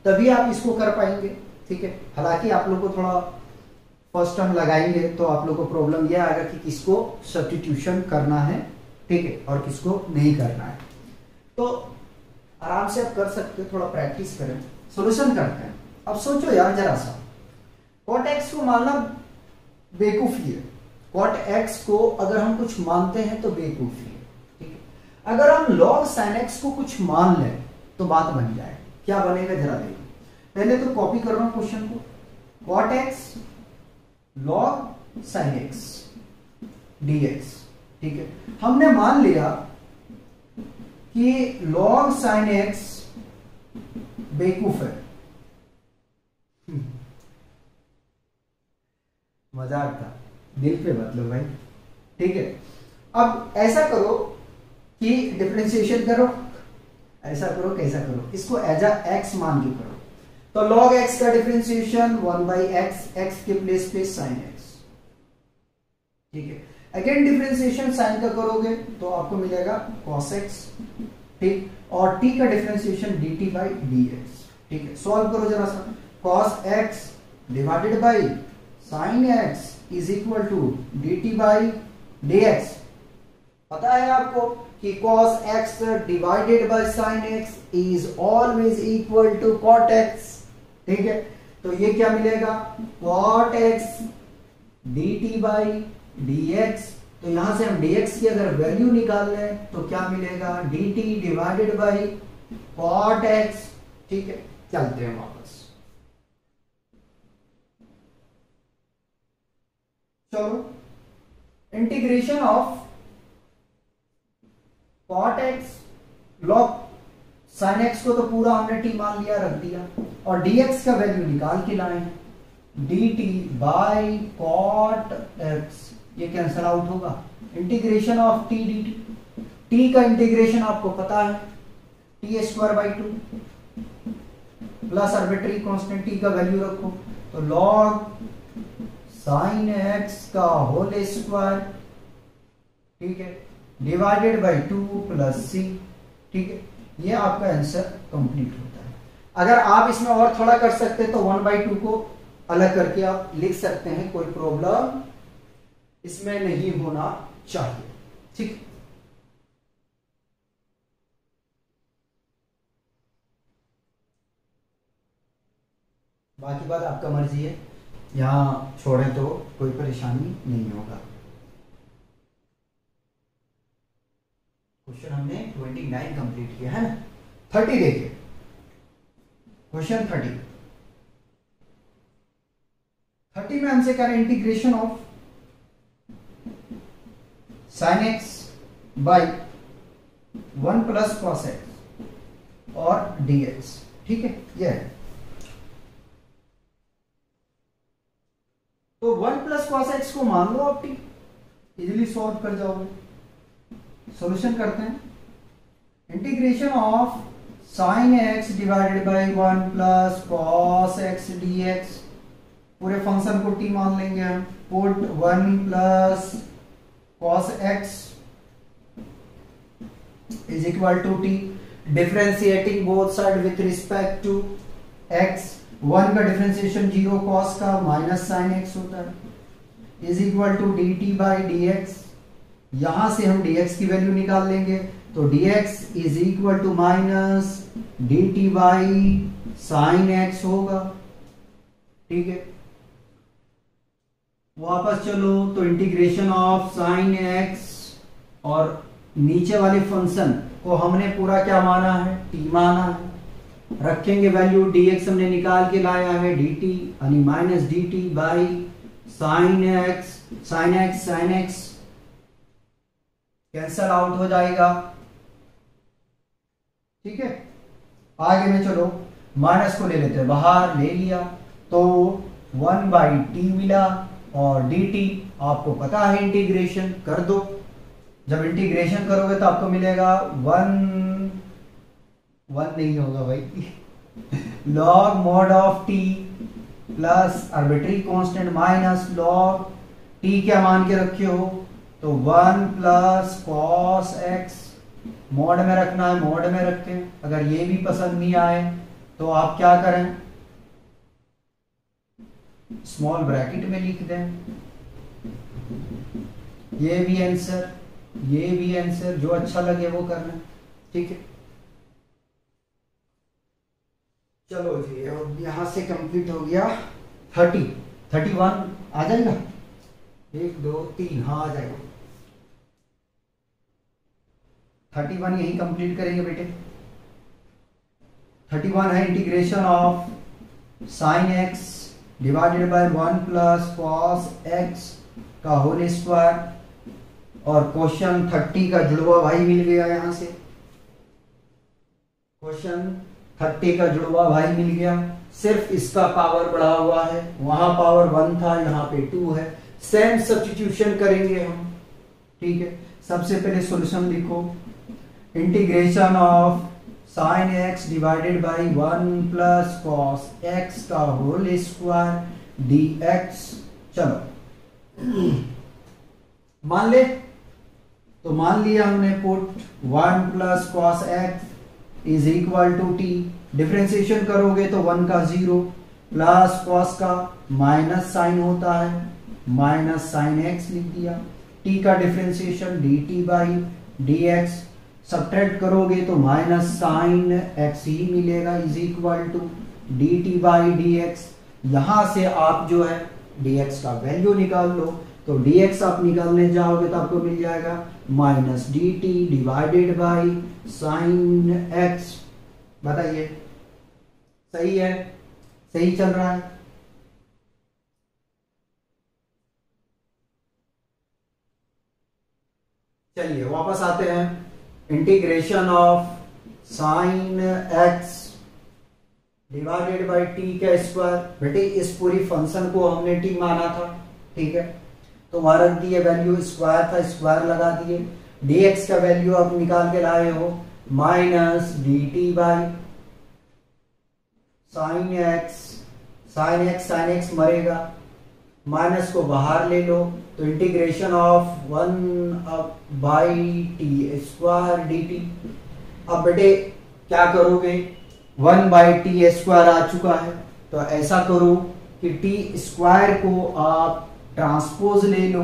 A: तभी आप इसको कर पाएंगे। ठीक है, हालांकि आप लोग को थोड़ा फर्स्ट टाइम लगाएंगे तो आप लोग को प्रॉब्लम यह आएगा कि किसको सब्स्टिट्यूशन करना है, ठीक है, और किसको नहीं करना है। तो आराम से आप कर सकते हो, थोड़ा प्रैक्टिस करें, सॉल्यूशन करते हैं। अब सोचो यार जरा सा, cot x को मानना बेवकूफी है। cot x को अगर हम कुछ मानते हैं तो बेवकूफी है। ठीक है, अगर हम log sin x को कुछ मान लें तो बात बन जाए। क्या बनेगा जरा देखो, पहले तो कॉपी कर रहा हूं क्वेश्चन को। cot x log sin x dx। ठीक है, हमने मान लिया कि log sin x बेवकूफ है। मजाक था, दिल पे मत लो भाई। ठीक है, अब ऐसा करो कि डिफरेंशिएशन करो, ऐसा करो, कैसा करो, इसको एज अ x मान के करो। तो log x का डिफरेंशिएशन 1/x, x के प्लेस पे sin x। ठीक है, अगेन डिफरेंशिएशन साइन का करोगे तो आपको मिलेगा cos x। ठीक, और t का डिफरेंशिएशन dt/dx। ठीक है, सॉल्व करो जरा सा। cos x divided by sin x is equal to dt/dx। पता है आपको कि cos x divided by sin x is always equal to cot x। ठीक है, तो ये क्या मिलेगा cot x dt/dx। तो यहां से हम dx की अगर वैल्यू निकाल लें तो क्या मिलेगा dt divided by cot x। ठीक है, चलते हैं वापस। चलो, integration of cot x log sin x को तो पूरा हमने t मान लिया, रख दिया, और dx का वैल्यू निकाल के लाए हैं। dt बाई cot x ये कैंसल आउट होगा। Integration of t dt, t का इंटीग्रेशन आपको पता है t²/2 plus arbitrary constant t का वैल्यू रखो तो log sin x का होल स्क्वायर, ठीक है, डिवाइडेड बाई 2 प्लस c। ठीक है, ये आपका आंसर कंप्लीट होता है। अगर आप इसमें और थोड़ा कर सकते हैं तो 1/2 को अलग करके आप लिख सकते हैं, कोई प्रॉब्लम इसमें नहीं होना चाहिए। ठीक, बाकी बात आपका मर्जी है, यहां छोड़ें तो कोई परेशानी नहीं होगा। क्वेश्चन हमने 29 कंप्लीट किया है ना। 30 देखिए, क्वेश्चन 30 में हमसे कह रहे हैं integration of sin x by 1 plus cos x और dx। ठीक है, यह है। कॉस एक्स को मान लो आप टी, इजिली सॉल्व कर जाओगे। सॉल्यूशन करते हैं। Integration of sine x divided by 1 plus cos x d x, पूरे फंक्शन को टी मान लेंगे हम। Put 1 plus cos x is equal to t, differentiating both side with respect to x. 1 का डिफरेंशिएशन 0 कॉस का minus sine x होता है, is equal to d T by D x. यहां से हम dx की वैल्यू निकाल लेंगे, तो dx is equal to minus d T by sine x होगा। ठीक है, वापस चलो तो इंटीग्रेशन ऑफ साइन एक्स, और नीचे वाले फंक्शन को हमने पूरा क्या माना है, t माना है। रखेंगे वैल्यू, dx हमने निकाल के लाया है dt यानी minus d T by sine x. Sine x cancel out हो जाएगा। ठीक है, आगे में चलो माइनस को ले लेते हैं, बाहर ले लिया तो 1 बाई टी मिला, और dt आपको पता है इंटीग्रेशन कर दो। जब इंटीग्रेशन करोगे तो आपको मिलेगा 1 नहीं होगा भाई log mod of T plus arbitrary constant minus log T क्या मान के रखे हो, तो 1 प्लस कॉस एक्स। मॉड में रखना है, मॉड में रखें। अगर ये भी पसंद नहीं आए तो आप क्या करें, स्मॉल ब्रैकेट में लिख दें। ये भी आंसर, ये भी आंसर, जो अच्छा लगे वो करना। ठीक है, चलो जी, अब यहां से कंप्लीट हो गया। 31 आ जाएगा, 1 2 3, हाँ आ जाएगा। 31 यही कंप्लीट करेंगे बेटे। 31 है integration of sine x divided by 1 plus cos x का होल स्क्वायर, और क्वेश्चन 30 का जुड़वा भाई मिल गया। यहां से क्वेश्चन 30 का जुड़वा भाई मिल गया, सिर्फ इसका पावर बढ़ा हुआ है, वहां पावर 1 था, यहाँ पे 2 है। सेम सब्स्टिट्यूशन करेंगे हम। ठीक है, सबसे पहले सॉल्यूशन लिखो, integration of sine x divided by 1 plus cos x का होल स्क्वायर डी एक्स। चलो मान ले, तो मान लिया हमने, put 1 plus cos x is equal to t. Differentiation करोगे तो 1 का 0 प्लस कॉस का माइनस साइन होता है, माइनस साइन एक्स लिख दिया। t का differentiation D T by D x, subtract करोगे तो माइनस साइन एक्स ही मिलेगा, is equal to d T by D x. यहां से आप जो है dx का वैल्यू निकाल लो, तो dx आप निकालने जाओगे तो आपको मिल जाएगा minus d T divided by sine x. बताइए सही है, सही चल रहा है। चलिए वापस आते हैं, integration of sine x divided by T का स्क्वायर। बेटे इस पूरी फंक्शन को हमने टी माना था, ठीक है, तो वहां रख दिए वैल्यू, स्क्वायर था स्क्वायर लगा दिए। dx का वैल्यू आप निकाल के लाए हो minus d T by sine x. Sine x मरेगा, माइनस को बाहर ले लो तो integration of 1 by T square D T. अब बेटे क्या करोगे, 1 बाई टी स्क्वायर आ चुका है, तो ऐसा करो कि टी स्क्वायर को आप ट्रांसपोज ले लो,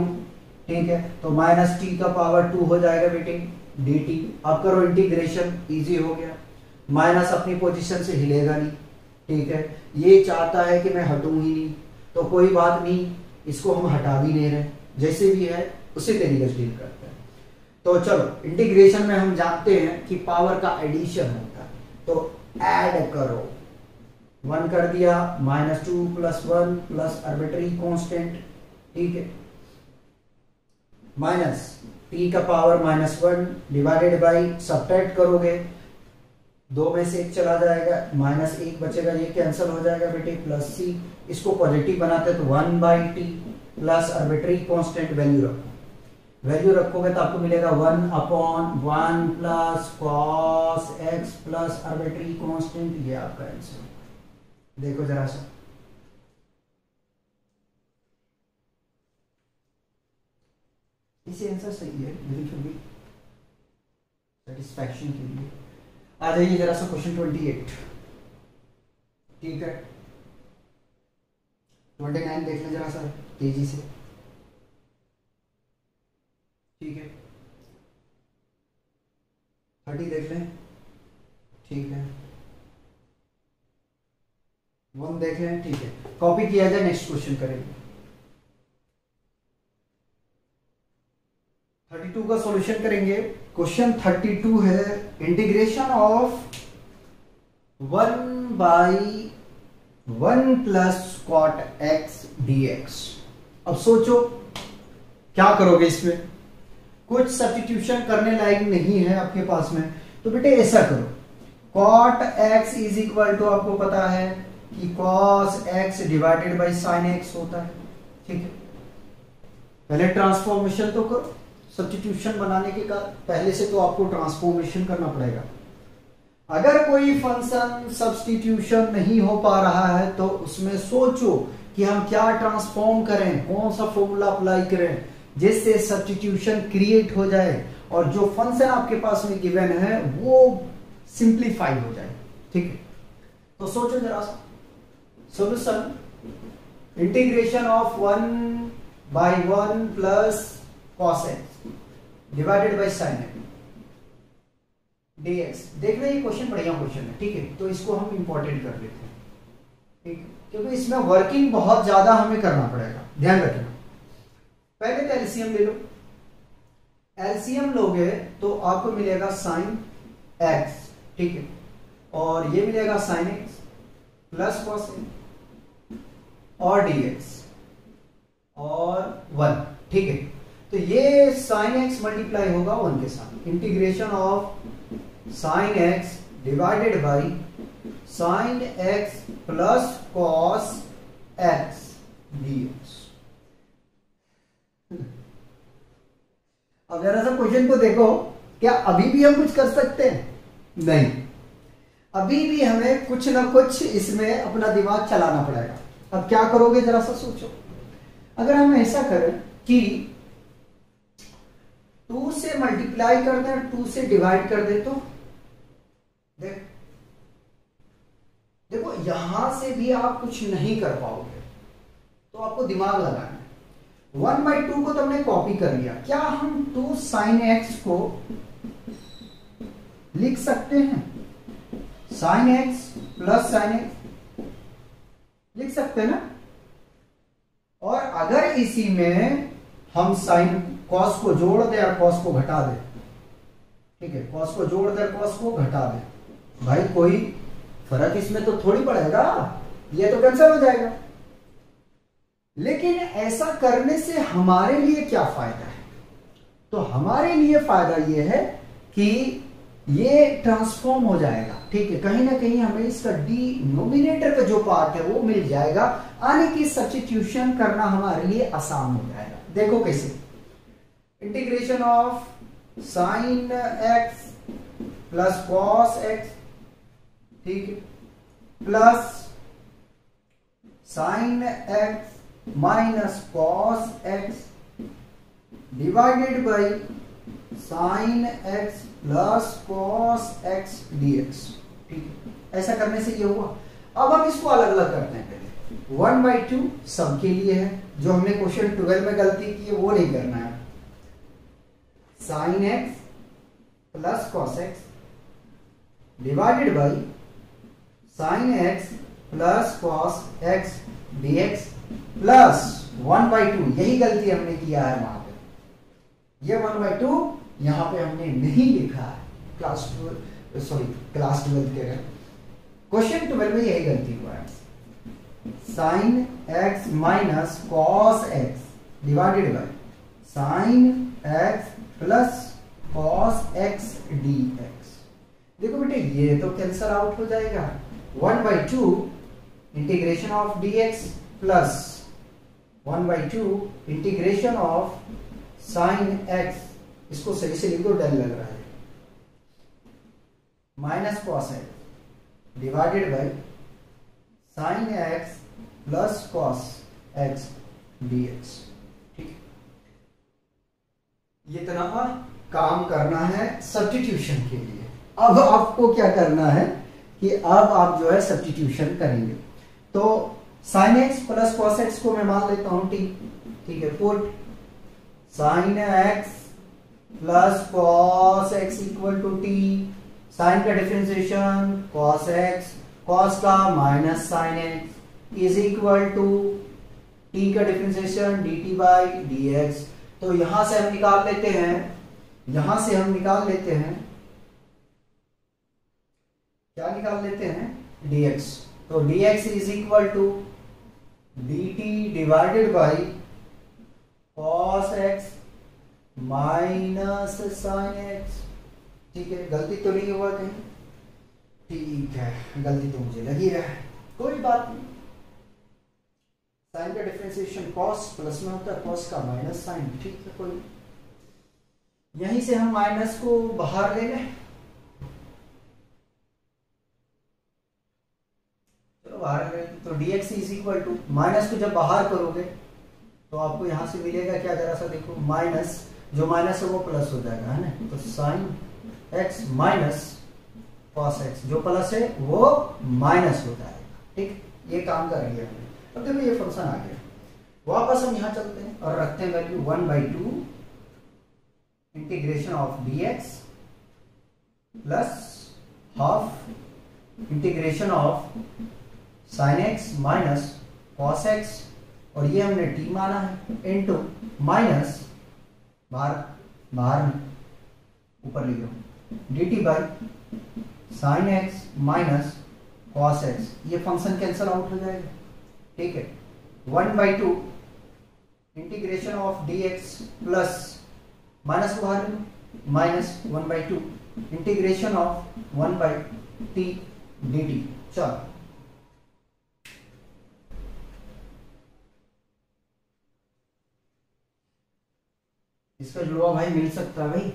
A: ठीक है, तो माइनस टी का पावर 2 हो जाएगा बेटे डी टी। अब करो इंटीग्रेशन, इजी हो गया, माइनस अपनी पोजीशन से हिलेगा नहीं, ठीक है। ये चाहता है कि मैं हटूं ही नहीं, तो कोई बात नहीं, इसको हम हटा भी नहीं रहे, जैसे भी है उसी तरीके से डील करते हैं। तो चलो इंटीग्रेशन में हम जानते हैं कि पावर का एडिशन होता है, तो ऐड करो, 1 कर दिया, -2 + 1 प्लस आर्बिट्री कांस्टेंट, ठीक है, माइनस टी का पावर -1 डिवाइडेड बाई, सब्ट्रैक्ट करोगे 2 में से 1 चला जाएगा, -1 बचेगा, ये कैंसिल हो जाएगा बेटे, प्लस सी, इसको पॉजिटिव बनाते तो 1 by T, plus arbitrary constant value रखो, वैल्यू रखोगे तो आपको मिलेगा 1/1 plus cos x plus arbitrary constant, ये आपका आंसर। देखो जरा सा, इसे आंसर सही है लेकिन फिर भी सेटिस्फैक्शन के लिए आ जाइए जरा सा क्वेश्चन 28। ठीक है, 29 देख लें जरा सा तेजी से। ठीक है, 30 देख लें। ठीक है, 1 देख लें। ठीक है, कॉपी किया जाए, नेक्स्ट क्वेश्चन करेंगे। 32 का सॉल्यूशन करेंगे। क्वेश्चन 32 है integration of 1/1 plus cot x dx। अब सोचो क्या करोगे, इसमें कुछ सब्स्टिट्यूशन करने लायक नहीं है आपके पास में, तो बेटे ऐसा करो, cot x is equal to, आपको पता है कि cos x divided by sine x होता है। ठीक है, पहले ट्रांसफॉर्मेशन तो करो, सब्स्टिट्यूशन बनाने के पहले से तो आपको ट्रांसफॉर्मेशन करना पड़ेगा। अगर कोई फंक्शन सब्स्टिट्यूशन नहीं हो पा रहा है तो उसमें सोचो कि हम क्या ट्रांसफॉर्म करें, कौन सा फॉर्मूला अप्लाई करें जिससे सब्स्टिट्यूशन क्रिएट हो जाए और जो फंक्शन आपके पास में गिवन है वो सिंप्लीफाई हो जाए। ठीक है, तो सोचो जरा सा solution, integration of 1/1 plus cos x divided by sine x dx। देखना ये क्वेश्चन बढ़िया क्वेश्चन है। ठीक है, तो इसको हम इंपॉर्टेंट कर लेते हैं। ठीक, क्योंकि इसमें वर्किंग बहुत ज्यादा हमें करना पड़ेगा, ध्यान रखना। पहले तो एलसीएम ले लो, एलसीएम लोगे तो आपको मिलेगा साइन एक्स। ठीक है, और ये मिलेगा sign X plus cos x और dx और 1। ठीक है, तो ये साइन एक्स मल्टीप्लाई होगा 1 के साथ, integration of sine x divided by sine X plus cos x dx। अब जरा सा क्वेश्चन को देखो, क्या अभी भी हम कुछ कर सकते हैं? नहीं, अभी भी हमें कुछ ना कुछ इसमें अपना दिमाग चलाना पड़ेगा। अब क्या करोगे जरा सा सोचो, अगर हम ऐसा करें कि 2 से मल्टीप्लाई कर दें, 2 से डिवाइड कर दे, तो देखो यहां से भी आप कुछ नहीं कर पाओगे, तो आपको दिमाग लगाना है। 1/2 को तो हमने कॉपी कर लिया, क्या हम 2 साइन एक्स को लिख सकते हैं? Sign X plus sign x लिख सकते हैं ना। और अगर इसी में हम साइन कॉस को जोड़ दे और कॉस को घटा दे, ठीक है, कॉस को जोड़ दे कॉस को घटा दे, भाई कोई फर्क इसमें तो थोड़ी पड़ेगा, ये तो कैंसिल हो जाएगा। लेकिन ऐसा करने से हमारे लिए क्या फायदा है? तो हमारे लिए फायदा ये है कि ये ट्रांसफॉर्म हो जाएगा। ठीक है, कहीं ना कहीं हमें इसका डिनोमिनेटर का जो पार्ट है वो मिल जाएगा, यानी कि सब्स्टिट्यूशन करना हमारे लिए आसान हो जाएगा। देखो कैसे, integration of sine X plus cos x, ठीक है, plus sine x minus cos x divided by sine X plus cos x dx। ठीक है, ऐसा करने से ये हुआ। अब हम इसको अलग अलग करते हैं। पहले 1/2 सबके लिए है, जो हमने क्वेश्चन 12 में गलती की है वो नहीं करना है। Sign X plus cos x divided by sine X plus cos x dx plus 1/2, यही गलती हमने किया है वहां पे। ये 1/2 यहां पे हमने नहीं लिखा है, क्लास 12 के क्वेश्चन 12 में यही गलती हुआ है। Sine x minus cos x divided by sine X plus cos x dx। देखो बेटे ये तो कैंसल आउट हो जाएगा। 1/2 integration of dx plus 1/2 integration of sine x, इसको सही से लिख दो, डेल लग रहा है, minus cos x divided by sine X plus cos x dx। ठीक, ये तरह काम करना है सब्स्टिट्यूशन के लिए। अब आपको क्या करना है कि अब आप जो है सब्स्टिट्यूशन करेंगे। तो sine X plus cos X को मैं मान लेता हूं टी, ठीक है, put sine X plus cos X equal to T, sine का डिफरेंशिएशन कॉस एक्स, कॉस का minus sine X is equal to T का differentiation D T by D X. तो यहां से हम निकाल लेते हैं, यहां से हम निकाल लेते हैं, क्या निकाल लेते हैं, dx। तो dx is equal to dt divided by cos x minus sine x। ठीक है, गलती तो नहीं हुआ कहीं? ठीक है, गलती तो मुझे लगी है, कोई बात नहीं। साइन का डिफरेंशिएशन cos प्लस में होता है, cos का माइनस साइन, ठीक है, कोई, यहीं से हम माइनस को बाहर ले लें, चलो बाहर ले, तो dx is equal to, minus को जब बाहर करोगे तो आपको यहां से मिलेगा क्या, जरा सा देखो, माइनस, जो माइनस है वो प्लस हो जाएगा, है ना, तो sine x minus cos x, जो प्लस है वो माइनस हो जाएगा। ठीक, ये काम कर लिया हमने। अब देखो ये फंक्शन आ गया, वापस हम यहां चलते हैं और रखते हैं value 1/2 integration of dx plus half integration of sine x minus cos x, और ये हमने t माना है, इनटू माइनस बाहर ऊपर ले लो dt by sine x minus cos x, ये फंक्शन कैंसल आउट हो जाएगा। ठीक है, 1/2 integration of dx plus minus को बाहर minus 1/2 integration of 1/t dt। चलो इसका जुड़वा भाई मिल सकता है भाई,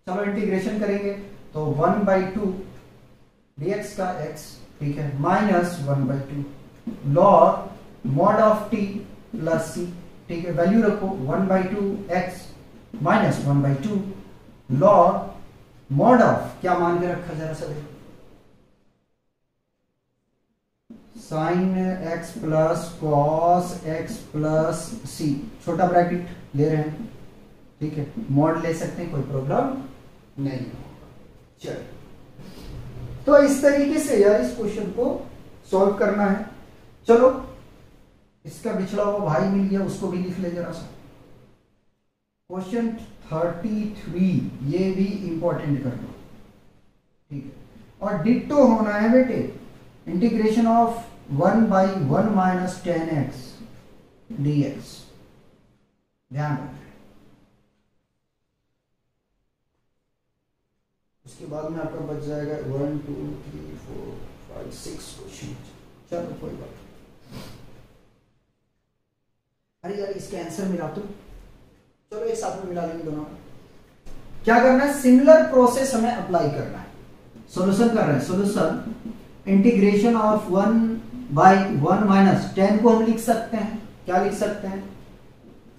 A: चलो इंटीग्रेशन करेंगे तो 1/2 dx का x, ठीक है, minus 1/2 log mod of t plus c, ठीक है, वैल्यू रखो 1/2 x minus 1/2 log mod of, क्या मान के रखा जरा सा देखो, sine x plus cos x plus c, छोटा ब्रैकेट ले रहे हैं, ठीक है, मॉड ले सकते हैं, कोई प्रॉब्लम नहीं। चलो, तो इस तरीके से यार इस क्वेश्चन को सॉल्व करना है। चलो, इसका बिछड़ा हुआ भाई मिल गया, उसको भी लिख ले जरा सा। क्वेश्चन 33, ये भी इंपॉर्टेंट कर लो, ठीक है, और डिट्टो होना है बेटे, integration of 1/1 minus 10x dx, ध्यान रखना। उसके बाद में आपका बच जाएगा 1 2 3 4 5 6 क्वेश्चन। चलो कोई बात नहीं। अरे यार इसके आंसर मिला तो, चलो एक साथ में मिला लेंगे दोनों। क्या करना है, सिमिलर प्रोसेस हमें अप्लाई करना है। सॉल्यूशन कर रहे हैं, सॉल्यूशन इंटीग्रेशन ऑफ 1/1 माइनस 10 को हम लिख सकते हैं, क्या लिख सकते हैं,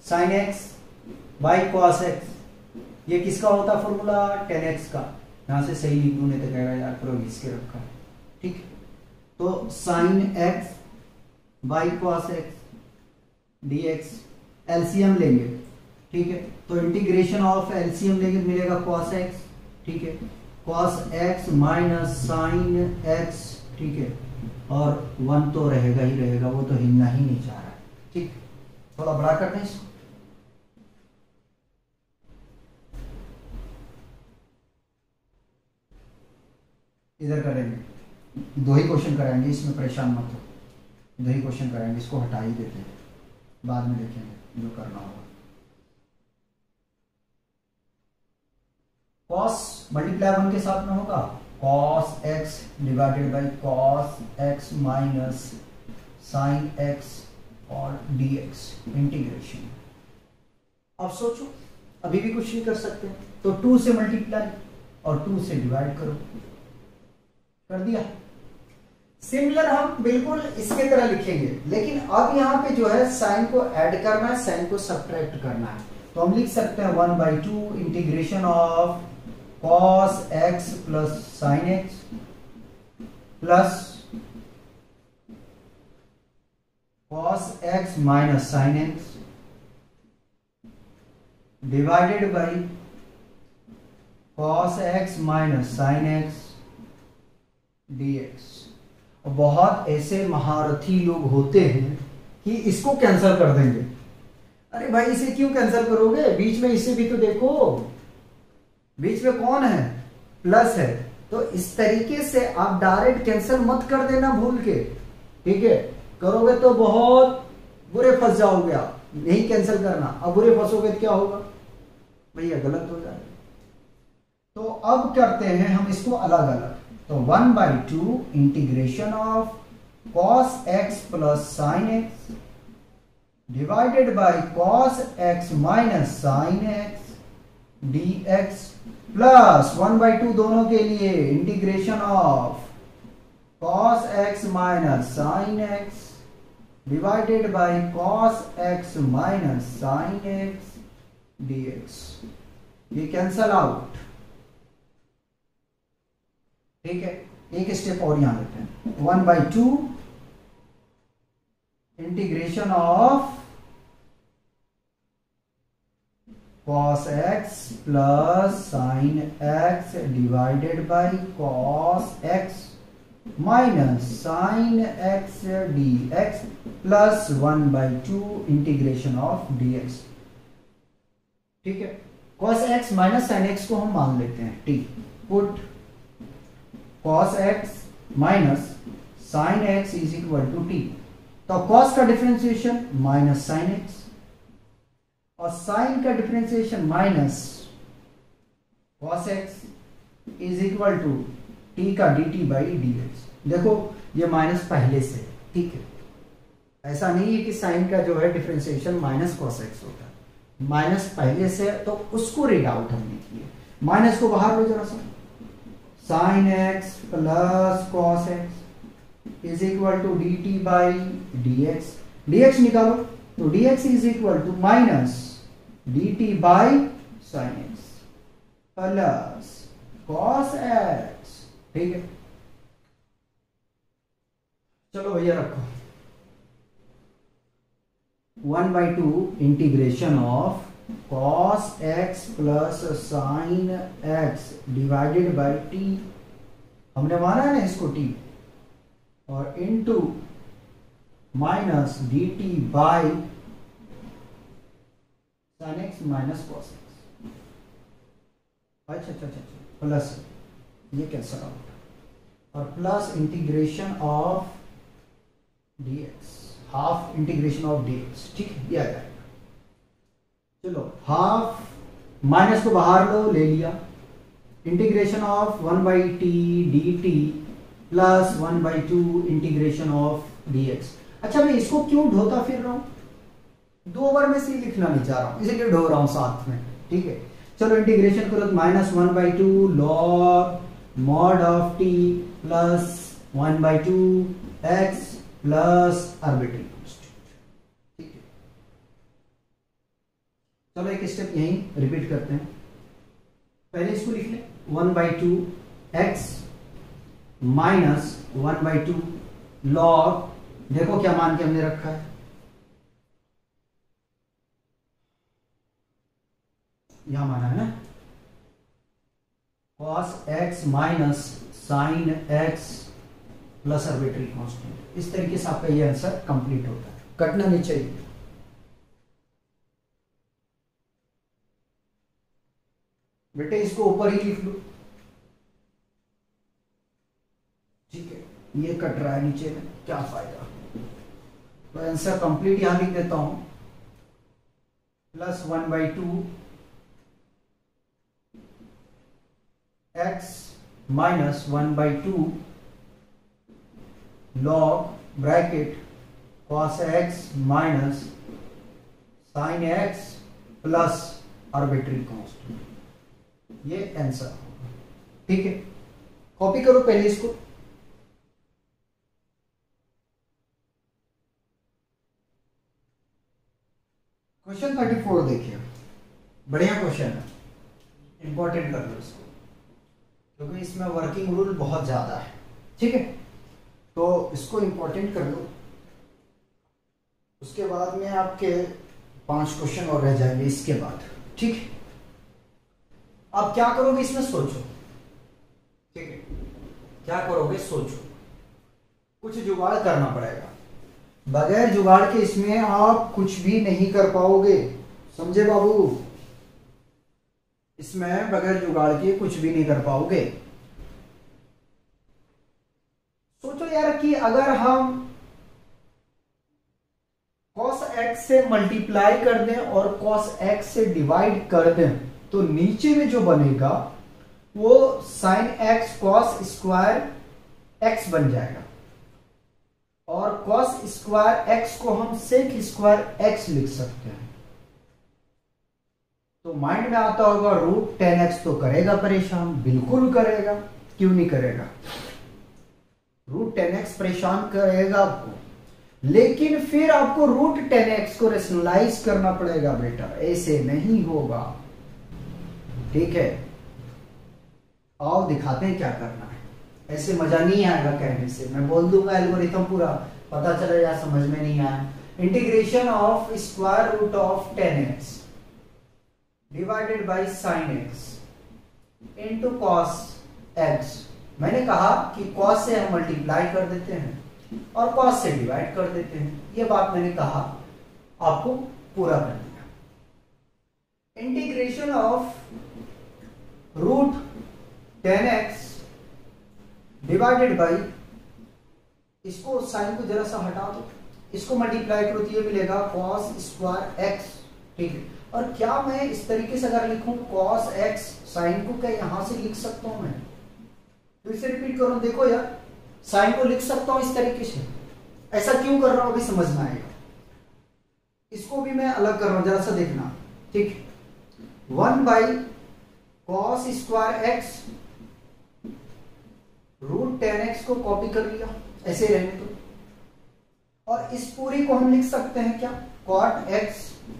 A: sine x by cos x. ये किसका होता फॉर्मूला, 10x का, यहां से सही लिख दूं नहीं तो कहेगा यार प्रो घिस के रखा है। ठीक, तो sine x by cos x dx, LCM लेंगे, ठीक है, तो इंटीग्रेशन ऑफ एलसीएम लेंगे मिलेगा cos x, ठीक है, cos x minus sine x, ठीक है, और 1 तो रहेगा ही रहेगा, वो तो हिलना ही नहीं चाह रहा है। ठीक, थोड़ा बड़ा करते हैं इसको, इधर करेंगे, 2 ही क्वेश्चन कराएंगे, इसमें परेशान मत हो, 2 ही क्वेश्चन कराएंगे, इसको हटा ही देते हैं, बाद में देखेंगे जो करना होगा। cos मल्टीप्लाई 1 के साथ में होगा cos x divided by cos x minus sine x और dx इंटीग्रेशन। अब सोचो, अभी भी कुछ नहीं कर सकते, तो 2 से मल्टीप्लाई और 2 से डिवाइड करो, कर दिया। सिमिलर हम बिल्कुल इसके तरह लिखेंगे, लेकिन अब यहाँ पे जो है साइन को ऐड करना है, साइन को सब्ट्रैक्ट करना है। तो हम लिख सकते हैं 1/2 integration of cos x plus sine x plus cos x minus sine x divided by cos x minus sine x dx। बहुत ऐसे महारथी लोग होते हैं कि इसको कैंसिल कर देंगे। अरे भाई इसे क्यों कैंसिल करोगे, बीच में इसे भी तो देखो, बीच में कौन है, प्लस है। तो इस तरीके से आप डायरेक्ट कैंसिल मत कर देना भूल के, ठीक है। करोगे तो बहुत बुरे फंस जाओगे आप, नहीं कैंसिल करना। अब बुरे फंसोगे तो क्या होगा भैया, गलत हो जाएगा। तो अब करते हैं हम इसको अलग अलग। तो 1/2 integration of cos x plus sine x divided by cos x minus sine x dx plus 1/2 दोनों के लिए integration of cos x minus sine x divided by cos x minus sine x dx। ये cancel out, ठीक है। एक step और यहां लेते हैं, 1/2 integration of cos x plus sine x divided by cos x minus sine x dx plus 1/2 integration of dx, ठीक है। cos x minus sine x को हम मान लेते हैं t, put cos x minus sine x is equal to t। तो cos का differentiation minus sine x और साइन का differentiation minus cos x is equal to t का dt बाई dx। देखो ये माइनस पहले से, ठीक है। ऐसा नहीं है कि साइन का जो है डिफरेंशिएशन माइनस cos x होता है, माइनस पहले से, तो उसको रीड आउट हमने किया। माइनस को बाहर लो जरा सा, sine x plus cos x is equal to dt by dx। dx निकालो तो dx is equal to minus dt by sine x plus cos x, ठीक है। चलो भैया रखो, 1/2 integration of cos x plus sine x divided by t, हमने माना है ना इसको t, और into minus dt by sine x minus cos x। अच्छा, प्लस ये कैंसल आउट, और plus integration of dx, half integration of dx, ठीक है, ये आ जाएगा। चलो हाफ माइनस को बाहर लो, ले लिया, integration of 1/t dt plus 1/2 integration of dx। अच्छा मैं इसको क्यों ढोता फिर रहा हूं, 2 बार में से लिखना नहीं चाह रहा हूं, इसलिए ढो रहा हूं साथ में, ठीक है। चलो इंटीग्रेशन करो, minus 1/2 log mod of t plus 1/2 x plus arbitrary constant, ठीक है। चलो एक स्टेप यहीं रिपीट करते हैं, पहले इसको लिख लें, 1/2 x माइनस 1/2 लॉग, देखो क्या मान के हमने रखा है, यहां माना है ना, cos x minus sine x plus arbitrary constant. इस तरीके से आपका ये आंसर कंप्लीट होता है, कटना नहीं चाहिए। बेटे इसको ऊपर ही लिख लो, ठीक है। ये कट रहा है नीचे में, क्या फायदा। तो आंसर कंप्लीट यहां लिख देता हूं, plus 1/2 x minus 1/2 log bracket cos x minus sin x plus arbitrary constant, ये आंसर होगा। ठीक है, कॉपी करो पहले इसको। क्वेश्चन 34 देखिए, बढ़िया क्वेश्चन है, इंपॉर्टेंट कर लो इसको क्योंकि इसमें वर्किंग रूल बहुत ज्यादा है। ठीक है, तो इसको इंपॉर्टेंट कर लो, उसके बाद में आपके 5 क्वेश्चन और रह जाएंगे इसके बाद। ठीक है, आप क्या करोगे इसमें सोचो। ठीक है, क्या करोगे सोचो, कुछ जुगाड़ करना पड़ेगा, बगैर जुगाड़ के इसमें आप कुछ भी नहीं कर पाओगे, समझे बाबू? इसमें बगैर जुगाड़ के कुछ भी नहीं कर पाओगे। सोचो यार कि अगर हम cos x से मल्टीप्लाई कर दें और cos x से डिवाइड कर दें तो नीचे में जो बनेगा वो sin x cos square x बन जाएगा और cos स्क्वायर x को हम sec स्क्वायर x लिख सकते हैं। तो माइंड में आता होगा रूट 10x तो करेगा परेशान, बिल्कुल करेगा, क्यों नहीं करेगा? रूट 10x परेशान करेगा आपको, लेकिन फिर आपको रूट 10x को रेशनलाइज करना पड़ेगा बेटा, ऐसे नहीं होगा। ठीक है, आओ दिखाते हैं क्या करना है, ऐसे मजा नहीं आएगा कहने से, मैं बोल दूंगा एल्गोरिथम पूरा, पता चलेगा समझ में नहीं आया। Integration of square root of 10x divided by sine x into cos x। मैंने कहा कि cos से हम मल्टीप्लाई कर देते हैं और cos से डिवाइड कर देते हैं, ये बात मैंने कहा, आपको पूरा कर दिया। Integration of root 10x divided by, इसको साइन को जरा सा हटा दो, इसको मल्टीप्लाई करो तो ये मिलेगा cos स्क्वायर x। ठीक है, और क्या मैं इस तरीके से अगर लिखूं cos x, साइन को क्या यहां से लिख सकता हूं मैं? फिर से रिपीट करो, देखो यार, साइन को लिख सकता हूं इस तरीके से, ऐसा क्यों कर रहा हूं अभी समझ में आएगा। इसको भी मैं अलग कर रहा हूं, जरा सा देखना। ठीक, 1 by cos square x root 10x को कॉपी कर लिया, ऐसे रहने दो, और इस पूरी को हम लिख सकते हैं क्या, cot x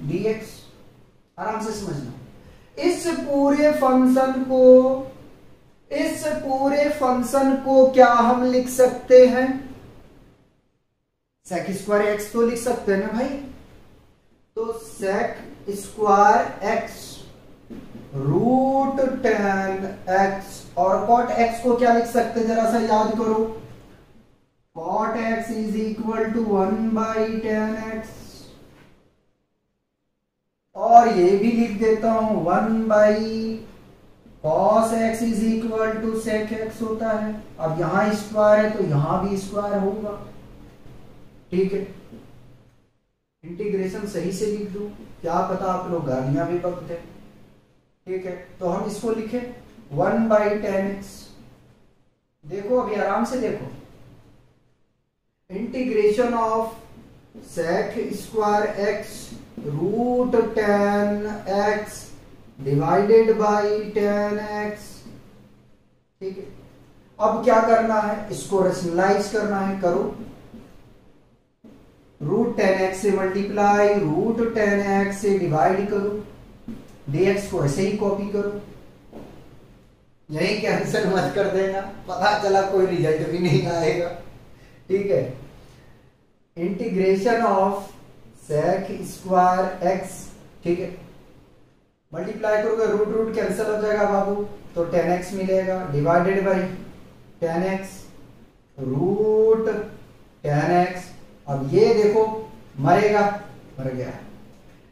A: dx। आराम से समझना, इस पूरे फंक्शन को क्या हम लिख सकते हैं, sec स्क्वायर x तो लिख सकते हैं ना भाई, तो sec square x root 10x, और cot x को क्या लिख सकते हैं जरा सा याद करो, cot x is equal to 1 by 10x, और ये भी लिख देता हूं 1 by cos x is equal to sec x होता है। अब यहां स्क्वायर है तो यहां भी स्क्वायर होगा। ठीक है, इंटीग्रेशन सही से लिख दूं, क्या पता आप लोग गालियां भी बकते। ठीक है, तो हम इसको लिखे 1 बाई 10x। देखो अभी आराम से देखो, integration of sec square x root 10x divided by 10x। ठीक है, अब क्या करना है, इसको रेशनलाइज करना है, करो, रूट 10x से मल्टीप्लाई, रूट 10x से डिवाइड करो, dx को ऐसे ही कॉपी करो, यही कैंसिल मत कर देना, पता चला कोई रिजल्ट भी नहीं आएगा। ठीक है, integration of sec square x, ठीक है, मल्टीप्लाई करोगे रूट रूट कैंसिल हो जाएगा बाबू, तो 10x मिलेगा, divided by 10x root 10x। अब ये देखो मरेगा, मर गया।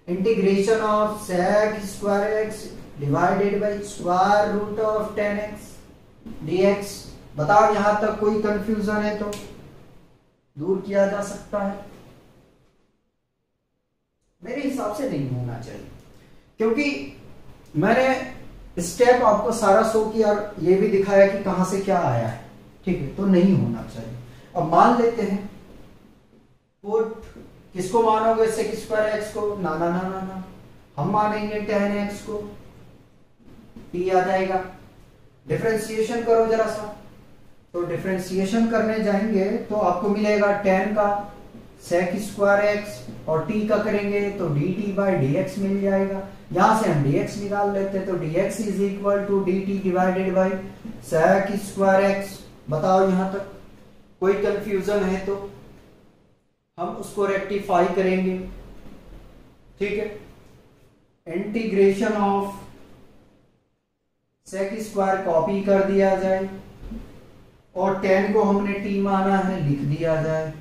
A: Integration of sec square x divided by square root of 10x dx। बताओ यहां तक कोई कंफ्यूजन है तो दूर किया जा सकता है? मेरे हिसाब से नहीं होना चाहिए, क्योंकि मैंने स्टेप आपको सारा शो किया और ये भी दिखाया कि कहां से क्या आया है। ठीक है, तो नहीं होना चाहिए। अब मान लेते हैं पुट किसको मानोगे, सेक स्क्वायर एक्स को? ना ना ना ना ना, हम मानेंगे tan x को, t आ जाएगा। डिफरेंशिएशन करो जरा सा, तो डिफरेंशिएशन करने जाएंगे तो आपको मिलेगा tan का सेक स्क्वायर एक्स और t का करेंगे तो dt बाई dx मिल जाएगा। यहां से हम dx निकाल लेते हैं तो dx is equal to dt divided by sec square x. बताओ यहां तक कोई कंफ्यूजन है तो हम उसको रेक्टिफाई करेंगे, ठीक है। Integration of sec square copy कर दिया जाए और tan को हमने t माना है, लिख दिया जाए,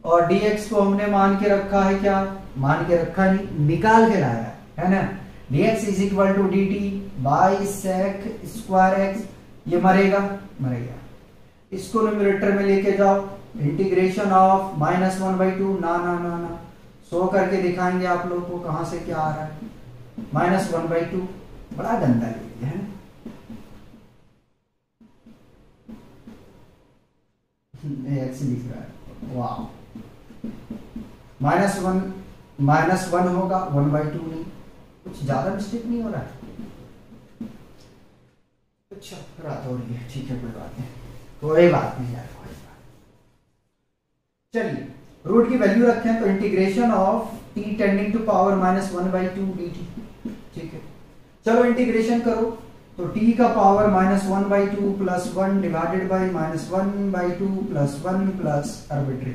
A: और dx को हमने मान के रखा है, क्या मान के रखा नहीं, निकाल के लाया है ना। dx is equal to dt by sec square x, ये मरेगा मरेगा, इसको न्यूमरेटर में लेके जाओ। इंटीग्रेशन ऑफ -1/2, ना ना ना ना, सो करके दिखाएंगे आप लोगों को कहां से क्या आ रहा है। -1/2 बड़ा गंदा लिखते हैं, एक्स लिख रहा है, वाह। -1 होगा, 1/2 नहीं, कुछ ज्यादा मिस्टेक नहीं हो रहा है। अच्छा रात हो रही है, ठीक है, कोई बात नहीं, कोई बात नहीं यार, कोई बात। चलिए रूट की वैल्यू रखें तो integration of t tending to power -1/2 dt, ठीक है। चलो इंटीग्रेशन करो तो t का power -1/2 plus 1 divided by -1/2 plus 1 plus arbitrary.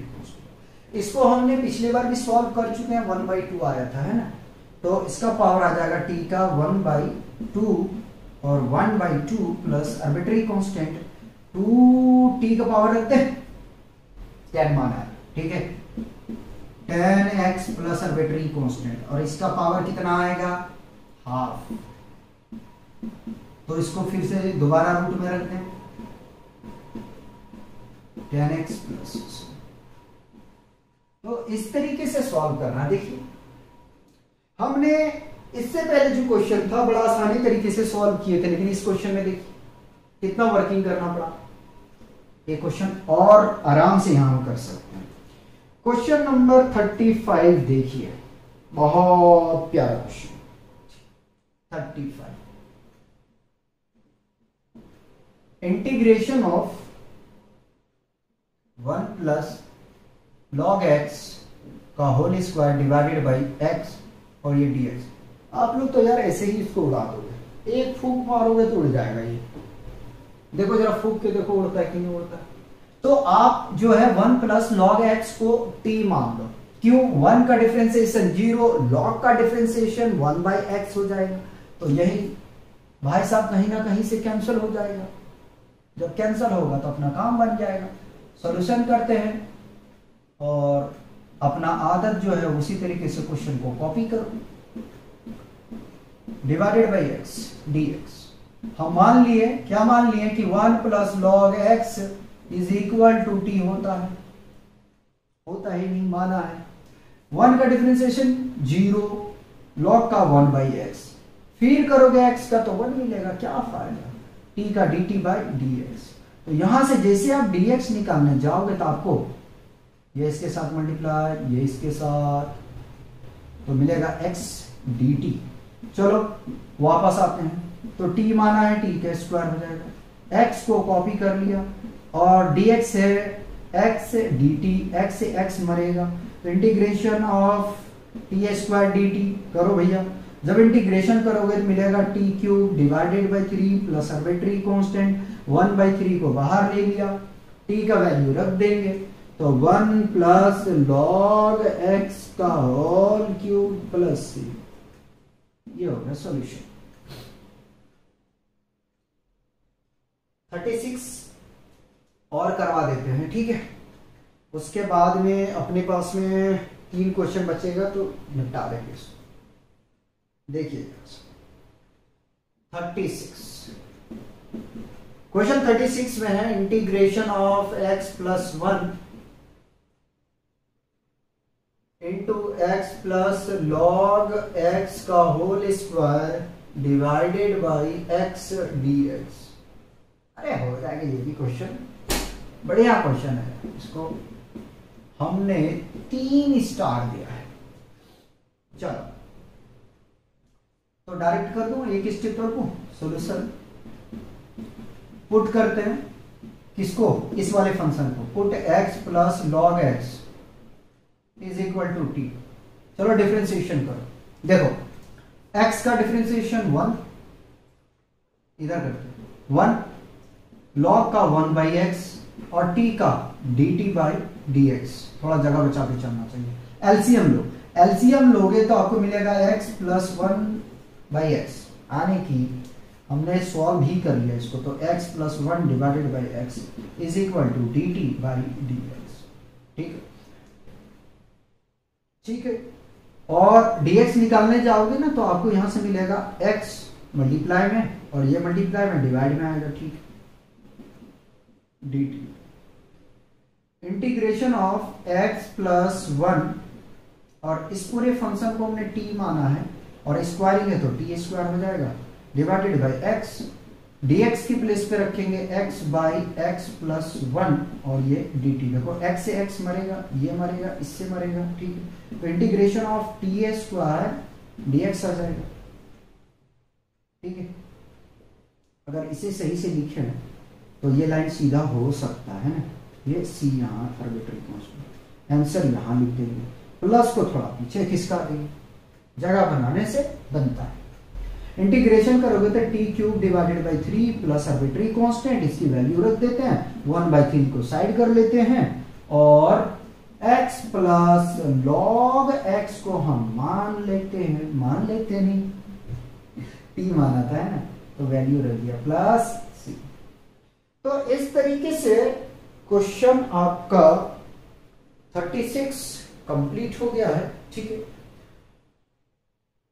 A: इसको हमने पिछली बार भी सॉल्व कर चुके हैं, 1/2 आया था, है ना। तो इसका पावर आ जाएगा t का 1/2 और 1/2 प्लस आर्बिट्री कांस्टेंट 2t का पावर रखते हैं, 10 माना है, ठीक है, 10x प्लस आर्बिट्री कांस्टेंट, और इसका पावर कितना आएगा, हाफ। तो इसको फिर से दोबारा रूट में रखते हैं, 10x प्लस। तो इस तरीके से सॉल्व करना। देखिए हमने इससे पहले जो क्वेश्चन था बड़ा आसानी तरीके से सॉल्व किए थे, लेकिन इस क्वेश्चन में देखिए कितना वर्किंग करना पड़ा। ये क्वेश्चन और आराम से यहां हम कर सकते हैं। क्वेश्चन नंबर 35 देखिए, बहुत प्यारा question 35। Integration of 1 plus log x का whole square divided by x और ये dx। आप लोग तो यार ऐसे ही इसको उड़ा दोगे, एक फूंक मारोगे तो उड़ जाएगा ये। देखो जरा फूंक के देखो उड़ता है कि नहीं उड़ता। तो आप जो है 1 प्लस लॉग एक्स को t मान लो, क्यों, 1 का डिफरेंशिएशन 0, लॉग का डिफरेंशिएशन 1/x हो जाएगा। तो यही भाई साहब कहीं ना कहीं से कैंसिल हो जाएगा, जब कैंसिल होगा तो अपना काम बन जाएगा। सॉल्यूशन करते हैं और अपना आदत जो है उसी तरीके से क्वेश्चन को कॉपी करो। डिवाइडेड बाई x dx, हम मान लिए, क्या मान लिए कि 1 plus log x is equal to t होता है, होता ही नहीं, माना है। 1 का डिफरेंशिएशन 0, लॉग का 1/x, फिर करोगे x का तो 1 मिलेगा, क्या फायदा, t का dt बाई dx। तो यहां से जैसे आप dx निकालने जाओगे तो आपको ये इसके साथ मल्टीप्लाई, ये इसके साथ, तो मिलेगा x dt। चलो वापस आते हैं, तो t माना है, t का स्क्वायर हो जाएगा, x को कॉपी कर लिया और dx है x dt, x से x मरेगा, तो integration of t square dt करो भैया। जब इंटीग्रेशन करोगे तो मिलेगा t cube divided by 3 plus arbitrary constant 1/3 को बाहर ले लिया, t का वैल्यू रख देंगे, तो 1 प्लस लॉग x का होल क्यूब प्लस c, ये हो गया सॉल्यूशन। 36 और करवा देते हैं, ठीक है। उसके बाद में अपने पास में 3 क्वेश्चन बचेगा तो निपटा देंगे इसको। देखिए 36, क्वेश्चन 36 में है integration of x plus 1 into X plus log X का whole square divided by X dx। अरे हो जाएगा ये भी क्वेश्चन, बढ़िया क्वेश्चन है, इसको हमने 3 स्टार दिया है। चलो तो डायरेक्ट कर दूं एक स्टेप पर को सॉल्यूशन पुट करते हैं किसको, इस वाले फंक्शन को, put x plus log x is equal to t. चलो डिफरेंशिएशन करो, देखो x का डिफरेंशिएशन 1 इधर करते हैं 1, log का 1 बाई एक्स और t का dt बाई dx। थोड़ा जगह बचा के चलना चाहिए। एलसीएम लो, एलसीएम लोगे तो आपको मिलेगा x प्लस 1 बाई एक्स, आने की हमने सॉल्व भी कर लिया इसको, तो x plus 1 divided by x is equal to dt by dx। ठीक है, ठीक है। और dx निकालने जाओगे ना तो आपको यहां से मिलेगा x मल्टीप्लाई में और ये मल्टीप्लाई में डिवाइड में आएगा। ठीक, dt integration of x plus 1 और इस पूरे फंक्शन को हमने t माना है और स्क्वायरिंग है तो t स्क्वायर हो जाएगा डिवाइडेड बाई x। dx की प्लेस पे रखेंगे x बाई x प्लस 1 और ये dt। देखो x से x मरेगा, ये मरेगा, इससे मरेगा। ठीक है, तो integration of t square dx आ जाएगा। ठीक है, अगर इसे सही से लिखे तो ये लाइन सीधा हो सकता है ना, ये c यहाँ आर्बिट्री कांस्टेंट, आंसर यहाँ लिख देंगे, प्लस को थोड़ा पीछे खिसका देंगे, जगह बनाने से बनता है। इंटीग्रेशन करोगे तो T cube divided by 3 plus arbitrary constant, इसकी वैल्यू रख देते हैं, 1/3 को साइड कर लेते हैं और x प्लस लॉग x को हम मान लेते हैं, मान लेते नहीं t माना था है ना, तो वैल्यू रख दिया प्लस c। तो इस तरीके से क्वेश्चन आपका 36 कंप्लीट हो गया है। ठीक है,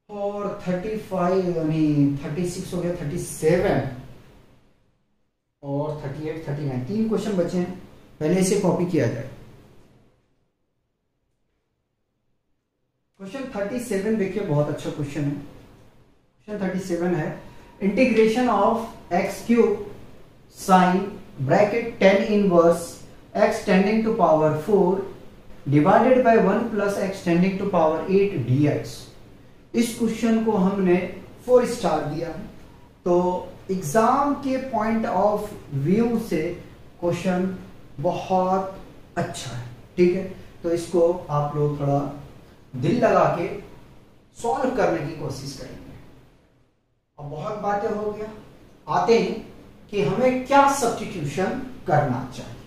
A: और 35 यानी 36 हो गया, 37 और 38 39 3 क्वेश्चन बचे हैं, पहले इसे कॉपी किया जाए। क्वेश्चन 37 देखिए, बहुत अच्छा क्वेश्चन है। क्वेश्चन 37 है integration of x cube sine bracket 10 inverse x tending to power 4 divided by 1 plus x tending to power 8 dx। इस क्वेश्चन को हमने 4 स्टार दिया है, तो एग्जाम के पॉइंट ऑफ व्यू से क्वेश्चन बहुत अच्छा है। ठीक है, तो इसको आप लोग थोड़ा दिल लगा के सॉल्व करने की कोशिश करेंगे। अब बहुत बातें हो गया, आते हैं कि हमें क्या सब्स्टिट्यूशन करना चाहिए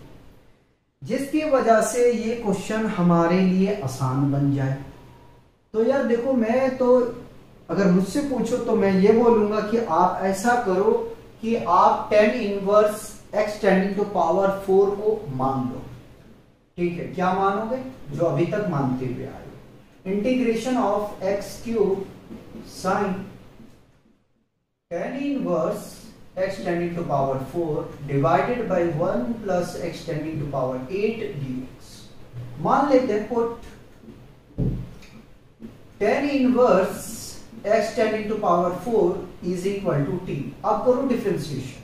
A: जिसकी वजह से ये क्वेश्चन हमारे लिए आसान बन जाए। तो यार देखो, मैं तो अगर मुझसे पूछो तो मैं ये बोलूंगा कि आप ऐसा करो कि आप 10 inverse x tending to power 4 को मान लो। ठीक है, क्या मानोगे? जो अभी तक मानते हुए आए। Integration of x cube sine 10 inverse x tending to power 4 divided by 1 plus x tending to power 8 dx। मान लेते हैं put 10 inverse x tending to power 4 is equal to t। अब करो डिफरेंशिएशन।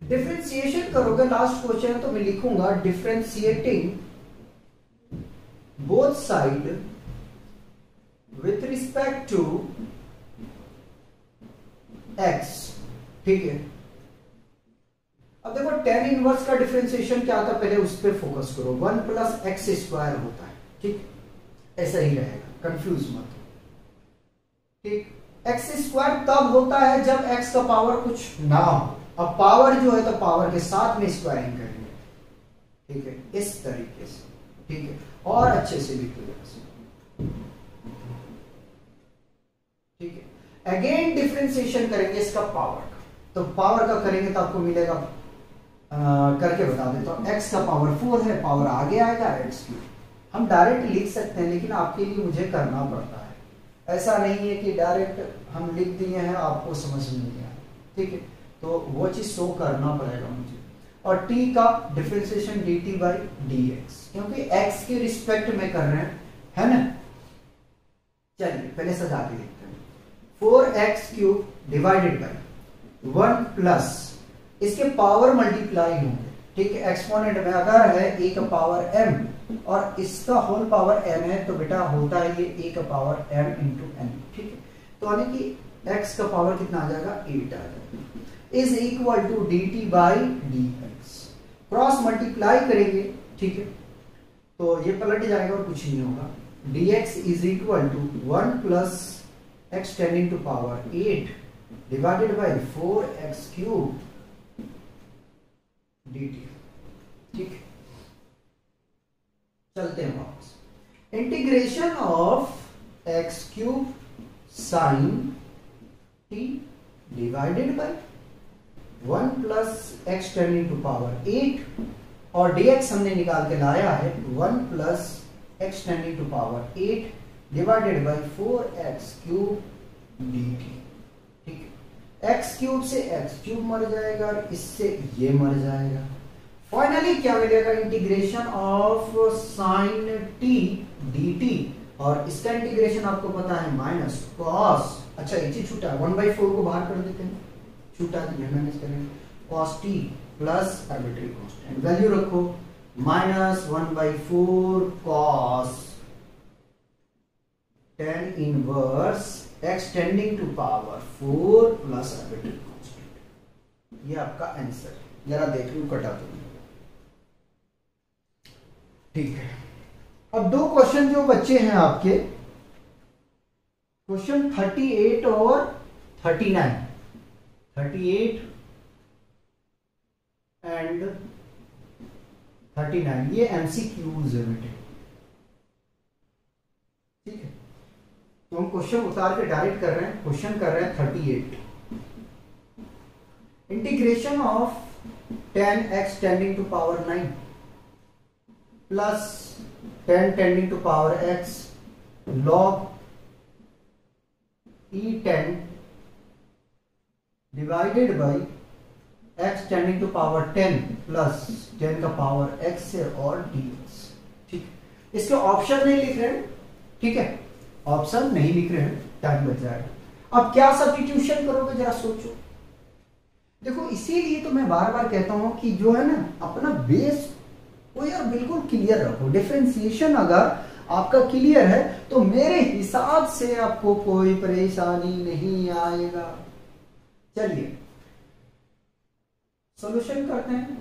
A: डिफरेंशिएशन करोगे, लास्ट क्वेश्चन है तो मैं लिखूंगा differentiating both side with respect to x। ठीक है, अब देखो 10 इनवर्स का डिफरेंशिएशन क्या था, पहले उस पर फोकस करो। 1 प्लस एक्स स्क्वायर होता है। ठीक, ऐसा ही रहेगा, कंफ्यूज मत हो। ठीक, एक्स स्क्वायर तब होता है जब एक्स का पावर कुछ ना हो। अब पावर जो है तो पावर के साथ में स्क्वायरिंग करेंगे। ठीक है, इस तरीके से। ठीक है, और अच्छे से लिख लो। ठीक है, अगेन डिफरेंशिएशन करेंगे इसका पावर का, तो पावर का करेंगे तो आपको मिलेगा, करके बता देता हूं। एक्स का पावर 4 है, पावर आगे आएगा एक्स क्यूब। हम डायरेक्ट लिख सकते हैं लेकिन आपके लिए मुझे करना पड़ता है, ऐसा नहीं है कि डायरेक्ट हम लिख दिए हैं आपको समझ नहीं आया। ठीक है, तो वो चीज शो करना पड़ेगा मुझे। और t का डिफरेंशिएशन dt बाई dx, क्योंकि x के रिस्पेक्ट में कर रहे हैं, है ना। चलिए पहले सजा के देखते हैं। 4x cube divided by 1 plus इसके पावर मल्टीप्लाई होंगे। ठीक है, एक्सपोनेंट में अगर है a का पावर m और इसका होल पावर m है, तो बेटा होता है ये a का पावर m इंटू n, ठीक है। तो यानी कि x का पावर कितना आ जाएगा, 8 आ जाएगा, is equal to dt by dx। Cross multiply करेंगे, ठीक है, तो ये पलट जाएगा और कुछ नहीं होगा। dx is equal to 1 plus x tending to power 8 divided by 4x cube dt, ठीक है। चलते हैं वापस, integration of x cube sine t divided by 1 plus x tending to power 8 और dx हमने निकाल के लाया है 1 plus x tending to power 8 divided by 4x cube dt, ठीक है। x क्यूब से x क्यूब मर जाएगा और इससे ये मर जाएगा। फाइनली क्या मिलेगा, integration of sign t dt, और इसका इंटीग्रेशन आपको पता है माइनस कॉस, अच्छा ये चीज छूटा, 1/4 को बाहर कर देते हैं, छूटा दिया मैंने करेंगे, cos t plus arbitrary constant, value रखो minus 1/4 cos tan inverse x tending to power 4 plus arbitrary constant. ये आपका आंसर, जरा देख लू कटा तो, ठीक है। अब दो क्वेश्चन जो बच्चे हैं आपके, क्वेश्चन 38 और 39, 38 एंड 39, ये एमसीक्यूज है बेटे, ठीक है। तो हम क्वेश्चन उतार के डायरेक्ट कर रहे हैं, क्वेश्चन कर रहे हैं 38, integration of tan x tending to power 9 plus tan tending to power x log e10 divided by x tending to power 10 plus 10 का पावर x है और dx, ठीक है। इसके ऑप्शन नहीं लिख रहे हैं, ठीक है, ऑप्शन नहीं लिख रहे हैं, टाइम बच जाएगा। अब क्या सब्स्टिट्यूशन करोगे जरा सोचो। देखो इसीलिए तो मैं बार बार कहता हूं कि जो है ना अपना बेस वो यार बिल्कुल क्लियर रखो। डिफरेंशिएशन अगर आपका क्लियर है तो मेरे हिसाब से आपको कोई परेशानी नहीं आएगा। चलिए सॉल्यूशन करते हैं।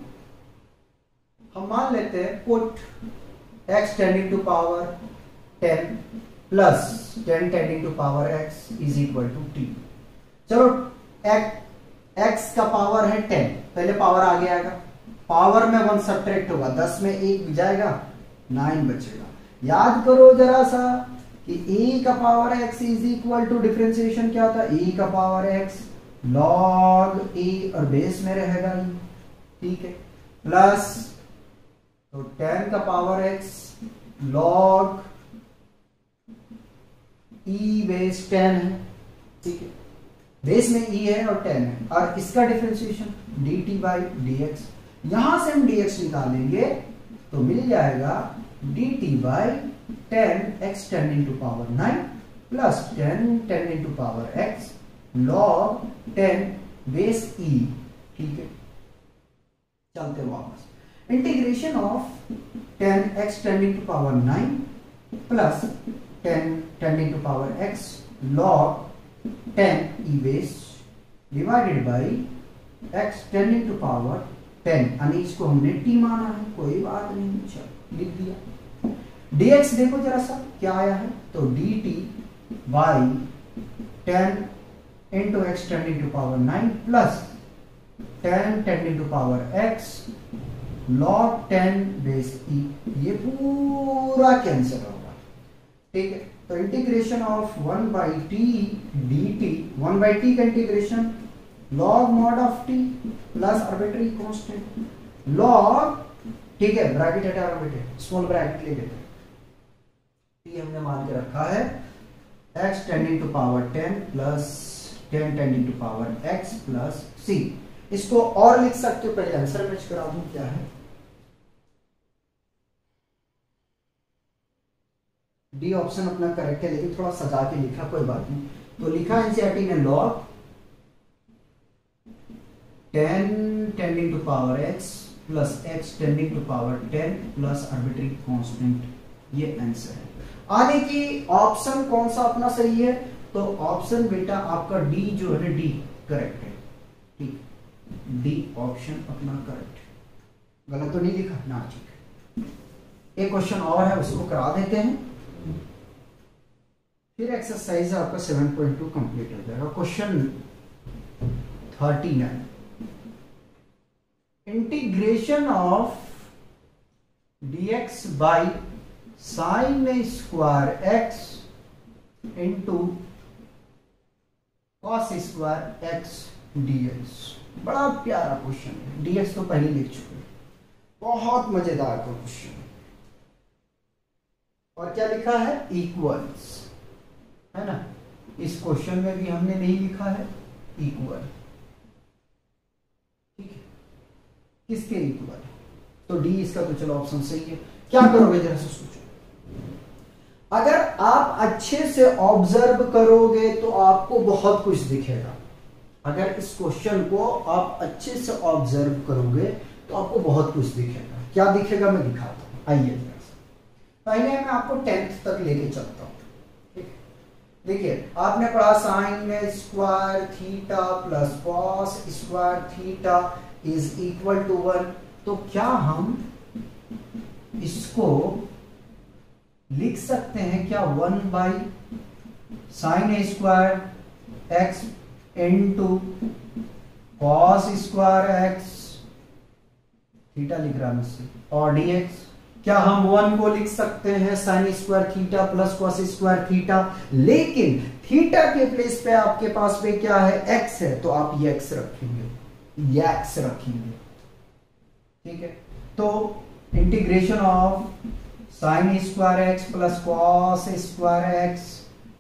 A: हम मान लेते हैं put x tending to power 10 plus 10 tending to power x is equal to t। चलो x का पावर है 10, पहले पावर आगे आएगा, पावर में 1 सब्ट्रैक्ट होगा, 10 में 1 जाएगा, 9 बचेगा। याद करो जरा सा कि e का power x is equal to differentiation क्या होता है, e का पावर x log e और बेस में रहेगा e, ठीक है, प्लस तो 10 का power x log e base 10 है, ठीक है, बेस में e है और 10 है, और इसका डिफरेंशिएशन dt बाई dx। यहां से हम dx निकालेंगे तो मिल जाएगा dt by 10 x tending to power 9 plus 10 tending to power x log 10 base e, ठीक है। चलते वापस, integration of 10 x tending to power 9 plus 10 tending to power x log 10 e base divided by x tending to power 10, यानी इसको हमने t माना है, कोई बात नहीं, चलो लिख दिया। dx देखो जरा सा क्या आया है, तो dt by 10 into x tending to power 9 plus 10 tending to power x log 10 base e, ये पूरा कैंसिल होगा, ठीक है। तो integration of 1 by T dt, 1 by T का integration log mod of t plus arbitrary constant log, ठीक है, bracket हटा बेटे, स्मॉल ब्रैकेट ले लेते हैं, t हमने मान के रखा है x tending to power 10 plus 10 tending to power x plus c। इसको और लिख सकते हो, पहले आंसर मैच करा दूं क्या है, डी ऑप्शन अपना करेक्ट है, लेकिन थोड़ा सजा के लिखा, कोई बात नहीं। तो लिखा एनसीईआरटी ने log 10 tending to power x plus x tending to power 10 plus arbitrary constant, ये आंसर है। आने की ऑप्शन कौन सा अपना सही है, तो ऑप्शन बेटा आपका डी जो है, डी करेक्ट है। ठीक, डी ऑप्शन अपना करेक्ट है। गलत तो नहीं लिखा ना? ठीक है, एक क्वेश्चन और है, उसको करा देते हैं, फिर एक्सरसाइज आपका 7.2 कंप्लीट हो जाएगा। Question 39, integration of dx by sine square x into cos square x dx। बड़ा प्यारा क्वेश्चन है, dx तो पहले लिख चुके हैं, बहुत मजेदार का क्वेश्चन है। और क्या लिखा है, इक्वल्स, है ना? इस क्वेश्चन में भी हमने नहीं लिखा है इक्वल, ठीक है, किसके इक्वल, तो डी इसका तो चलो ऑप्शन सही है। क्या करोगे जरा से सोचो, अगर आप अच्छे से ऑब्जर्व करोगे तो आपको बहुत कुछ दिखेगा। अगर इस क्वेश्चन को आप अच्छे से ऑब्जर्व करोगे तो आपको बहुत कुछ दिखेगा। क्या दिखेगा मैं दिखाता हूं, आइए जरा से। पहले मैं आपको 10th तक लेके चलता हूं। देखिए, आपने पढ़ा sine square theta plus cos square theta is equal to 1। तो क्या हम इसको लिख सकते हैं क्या, 1 by sine square x into cos square x, theta लिख रहा हूं इससे, और dx। क्या हम 1 को लिख सकते हैं sign square theta plus cos square theta, लेकिन थीटा के प्लेस पे आपके पास में क्या है, x है, तो आप ये x रखेंगे, ये x रखेंगे, ठीक है। तो integration of sign square x plus cos square x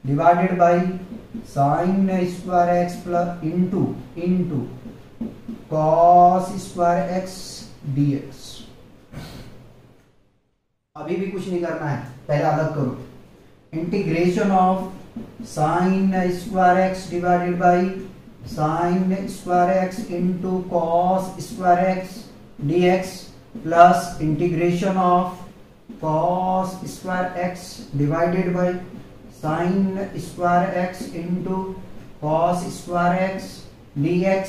A: divided by sine square x plus into cos square x dx। अभी भी कुछ नहीं करना है, पहले अलग करो। Integration of sign square x divided by sine square x into cos square x dx plus integration of cos square x divided by sine square x into cos square x dx।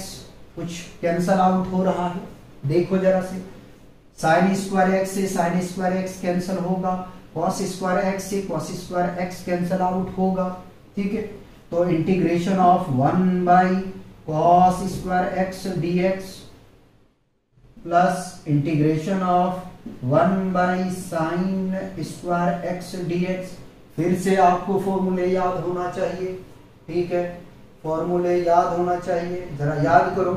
A: कुछ cancel out हो रहा है, देखो जरा से। Sign square x से sign square x cancel होगा, cos square x से cos square x cancel out होगा, ठीक है। तो integration of 1 by cos square x dx plus integration of 1 by sine square x dx। फिर से आपको फॉर्मूले याद होना चाहिए, ठीक है, फॉर्मूले याद होना चाहिए, जरा याद करो।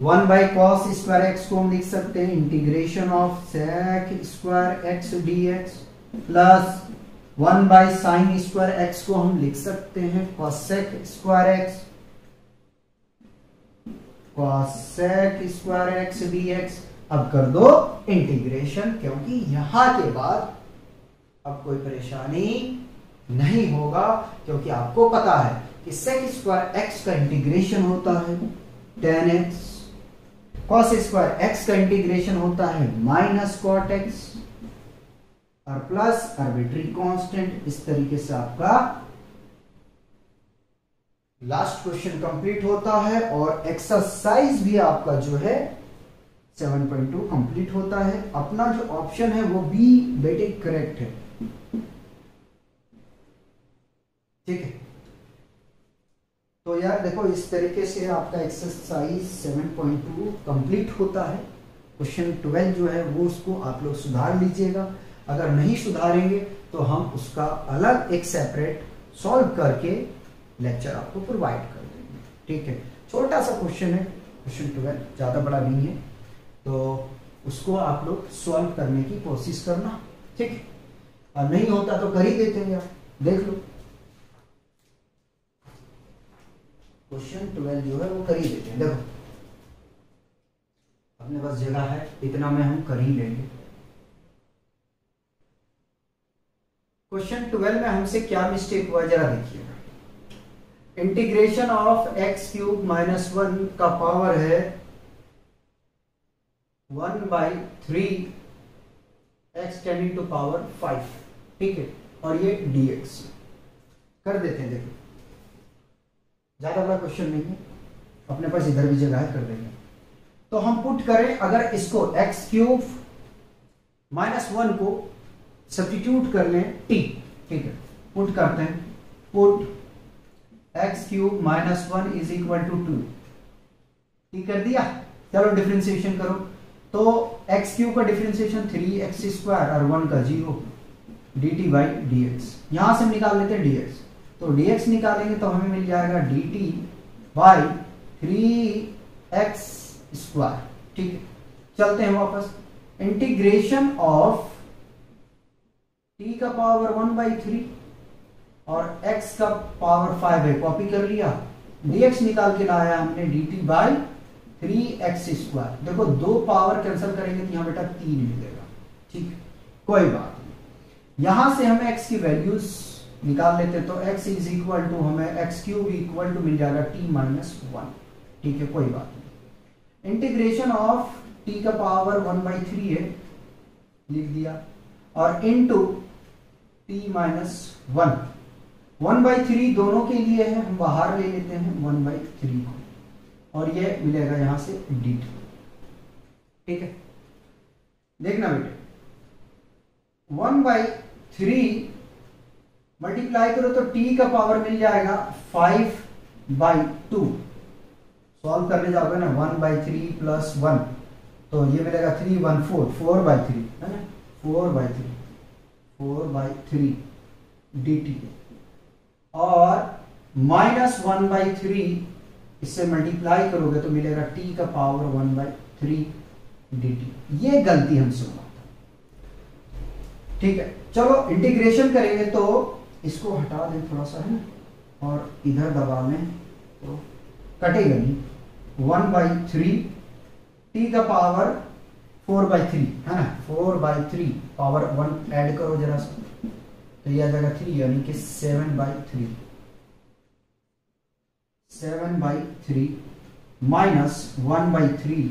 A: 1 बाई कॉस स्क्वायर एक्स को हम लिख सकते हैं integration of sec square x dx plus 1 by sine square x को हम लिख सकते हैं कॉसेक स्क्वायर एक्स dx। अब कर दो इंटीग्रेशन, क्योंकि यहां के बाद अब कोई परेशानी नहीं होगा, क्योंकि आपको पता है कि सेक स्क्वायर एक्स का इंटीग्रेशन होता है tan x, cos square x का इंटीग्रेशन होता है माइनस कॉट एक्स, और प्लस आर्बिट्री कांस्टेंट। इस तरीके से आपका लास्ट क्वेश्चन कंप्लीट होता है और एक्सरसाइज भी आपका जो है 7.2 कंप्लीट होता है। अपना जो ऑप्शन है वो बी बेटे करेक्ट है, ठीक है। तो यार देखो, इस तरीके से आपका एक्सरसाइज 7.2 कंप्लीट होता है। क्वेश्चन 12 जो है वो उसको आप लोग सुधार लीजिएगा। अगर नहीं सुधारेंगे तो हम उसका अलग एक सेपरेट सॉल्व करके लेक्चर आपको प्रोवाइड कर देंगे, ठीक है। छोटा सा क्वेश्चन है, क्वेश्चन 12 ज्यादा बड़ा नहीं है, तो उसको आप लोग सॉल्व करने की कोशिश करना, ठीक है। और नहीं होता तो कर ही देते हैं, आप देख लो। क्वेश्चन 12 जो है वो कर ही देते हैं, देखो अपने पास जगह है, इतना में हम कर ही लेंगे। क्वेश्चन 12 में हमसे क्या मिस्टेक हुआ जरा देखिएगा। इंटीग्रेशन ऑफ x³ - 1 का पावर है 1/3 x टेंडिंग टू पावर 5, ठीक है, और ये dx कर देते हैं। देखो ज्यादा बड़ा क्वेश्चन नहीं है, अपने पास इधर भी जगह है, कर देंगे। तो हम पुट करें, अगर इसको x³ -1 को सब्स्टिट्यूट कर लें t, ठीक है, पुट करते हैं, put x³ -1 is equal to 2, ठीक कर दिया। चलो डिफरेंशिएशन करो, तो x³ का डिफरेंशिएशन 3x² और 1 का 0 dt/dx, यहां से हम निकाल लेते हैं dx, तो dx निकालेंगे तो हमें मिल जाएगा dt/3x², ठीक है। चलते हैं वापस, इंटीग्रेशन ऑफ t का पावर 1/3 और x का पावर 5 है, कॉपी कर लिया, dx निकाल के लाया हमने dt/3x²। देखो दो पावर कैंसिल करेंगे तो यहां बेटा 3 मिलेगा, ठीक है, कोई बात नहीं। यहां से हमें x की वैल्यूज निकाल लेते हैं, तो x इज इक्वल टू हमें x³ इक्वल टू मिल जाएगा t-1, ठीक है, कोई बात नहीं। इंटीग्रेशन ऑफ t का पावर 1/3 है, लिख दिया, और इनटू t-1, 1/3 दोनों के लिए है, हम बाहर ले लेते हैं 1/3 को, और ये मिलेगा यहां से dt, ठीक है। देखना बेटे, 1/3 मल्टीप्लाई करो तो t का पावर मिल जाएगा 5/2, सॉल्व करने जाओगे ना 1/3 प्लस 1, तो ये मिलेगा 3 1 4, 4/3 है ना, 4/3 dt, और -1/3 इससे मल्टीप्लाई करोगे तो मिलेगा t का पावर 1/3 dt। ये गलती हमसे हुआ, ठीक है। चलो इंटीग्रेशन करेंगे तो इसको हटा दें थोड़ा सा, है ना, और इधर दबा लें तो कटेगा नहीं, 1/3 t का पावर 4/3 है ना, 4/3 पावर 1 ऐड करो जरा सा, तो ये आ जाएगा 3, यानी कि 7/3 माइनस 1/3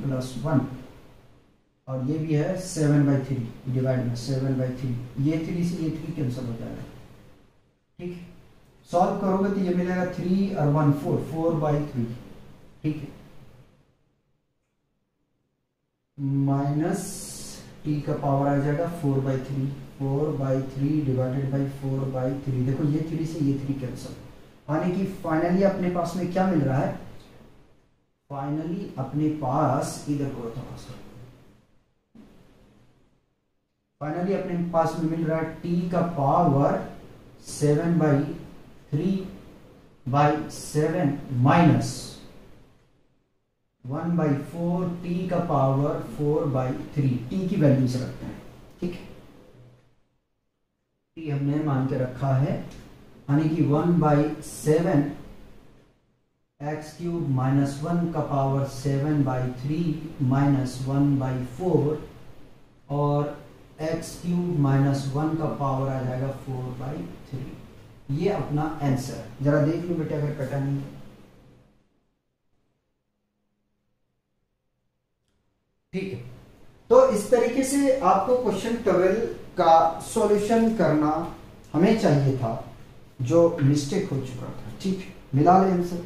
A: प्लस 1, और ये भी है 7/3 डिवाइड में 7/3, ये 3 से ये 3 कैंसिल हो जाएगा, ठीक है। सॉल्व करोगे तो ये मिलेगा 3 और 1 4, 4/3, ठीक है, माइनस t का पावर आ जाएगा 4/3 डिवाइडेड बाई 4/3। देखो ये 3 से ये 3 कैंसिल, यानी कि फाइनली अपने पास में क्या मिल रहा है, फाइनली अपने पास, इधर को थोड़ा सा, फाइनली अपने पास में मिल रहा है t का पावर 7/3/7 माइनस 1/4 t का पावर 4/3, t की वैल्यू से रखते हैं, ठीक है, t हमने मान के रखा है, यानी कि 1/7 x³ माइनस 1 का पावर 7/3 माइनस 1/4, और x³ माइनस 1 का पावर आ जाएगा 4/3। ये अपना आंसर, जरा देख लो बेटे अगर कटा नहीं, ठीक है। तो इस तरीके से आपको क्वेश्चन 12 का सॉल्यूशन करना हमें चाहिए था, जो मिस्टेक हो चुका था, ठीक है, मिला ले आंसर।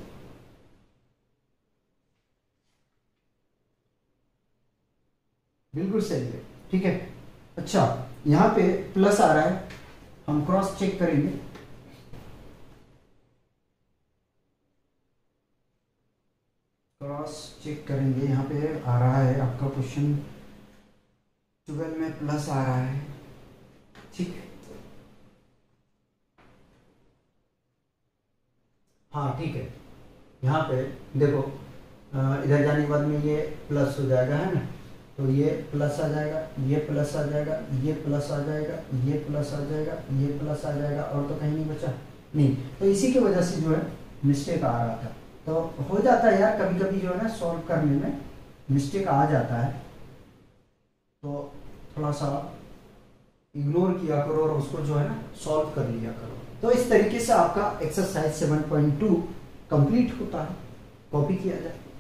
A: बिल्कुल सही है, ठीक है। अच्छा, यहां पे प्लस आ रहा है, हम क्रॉस चेक करेंगे, क्रॉस चेक करेंगे, यहाँ पे आ रहा है आपका क्वेश्चन 12 में प्लस आ रहा है, ठीक है, हाँ ठीक है। यहाँ पे देखो, इधर जाने के बाद में ये प्लस हो जाएगा, है ना, तो ये प्लस आ जाएगा, ये प्लस आ जाएगा, ये प्लस आ जाएगा, ये प्लस आ जाएगा, ये प्लस आ जाएगा, और तो कहीं नहीं बचा नहीं, तो इसी की वजह से जो है मिस्टेक आ रहा था। तो हो जाता है यार, कभी कभी जो है ना सॉल्व करने में मिस्टेक आ जाता है, तो थोड़ा सा इग्नोर किया करो और उसको जो है ना सॉल्व कर लिया करो। तो इस तरीके से आपका एक्सरसाइज 7.2 कंप्लीट होता है। कॉपी किया जाए।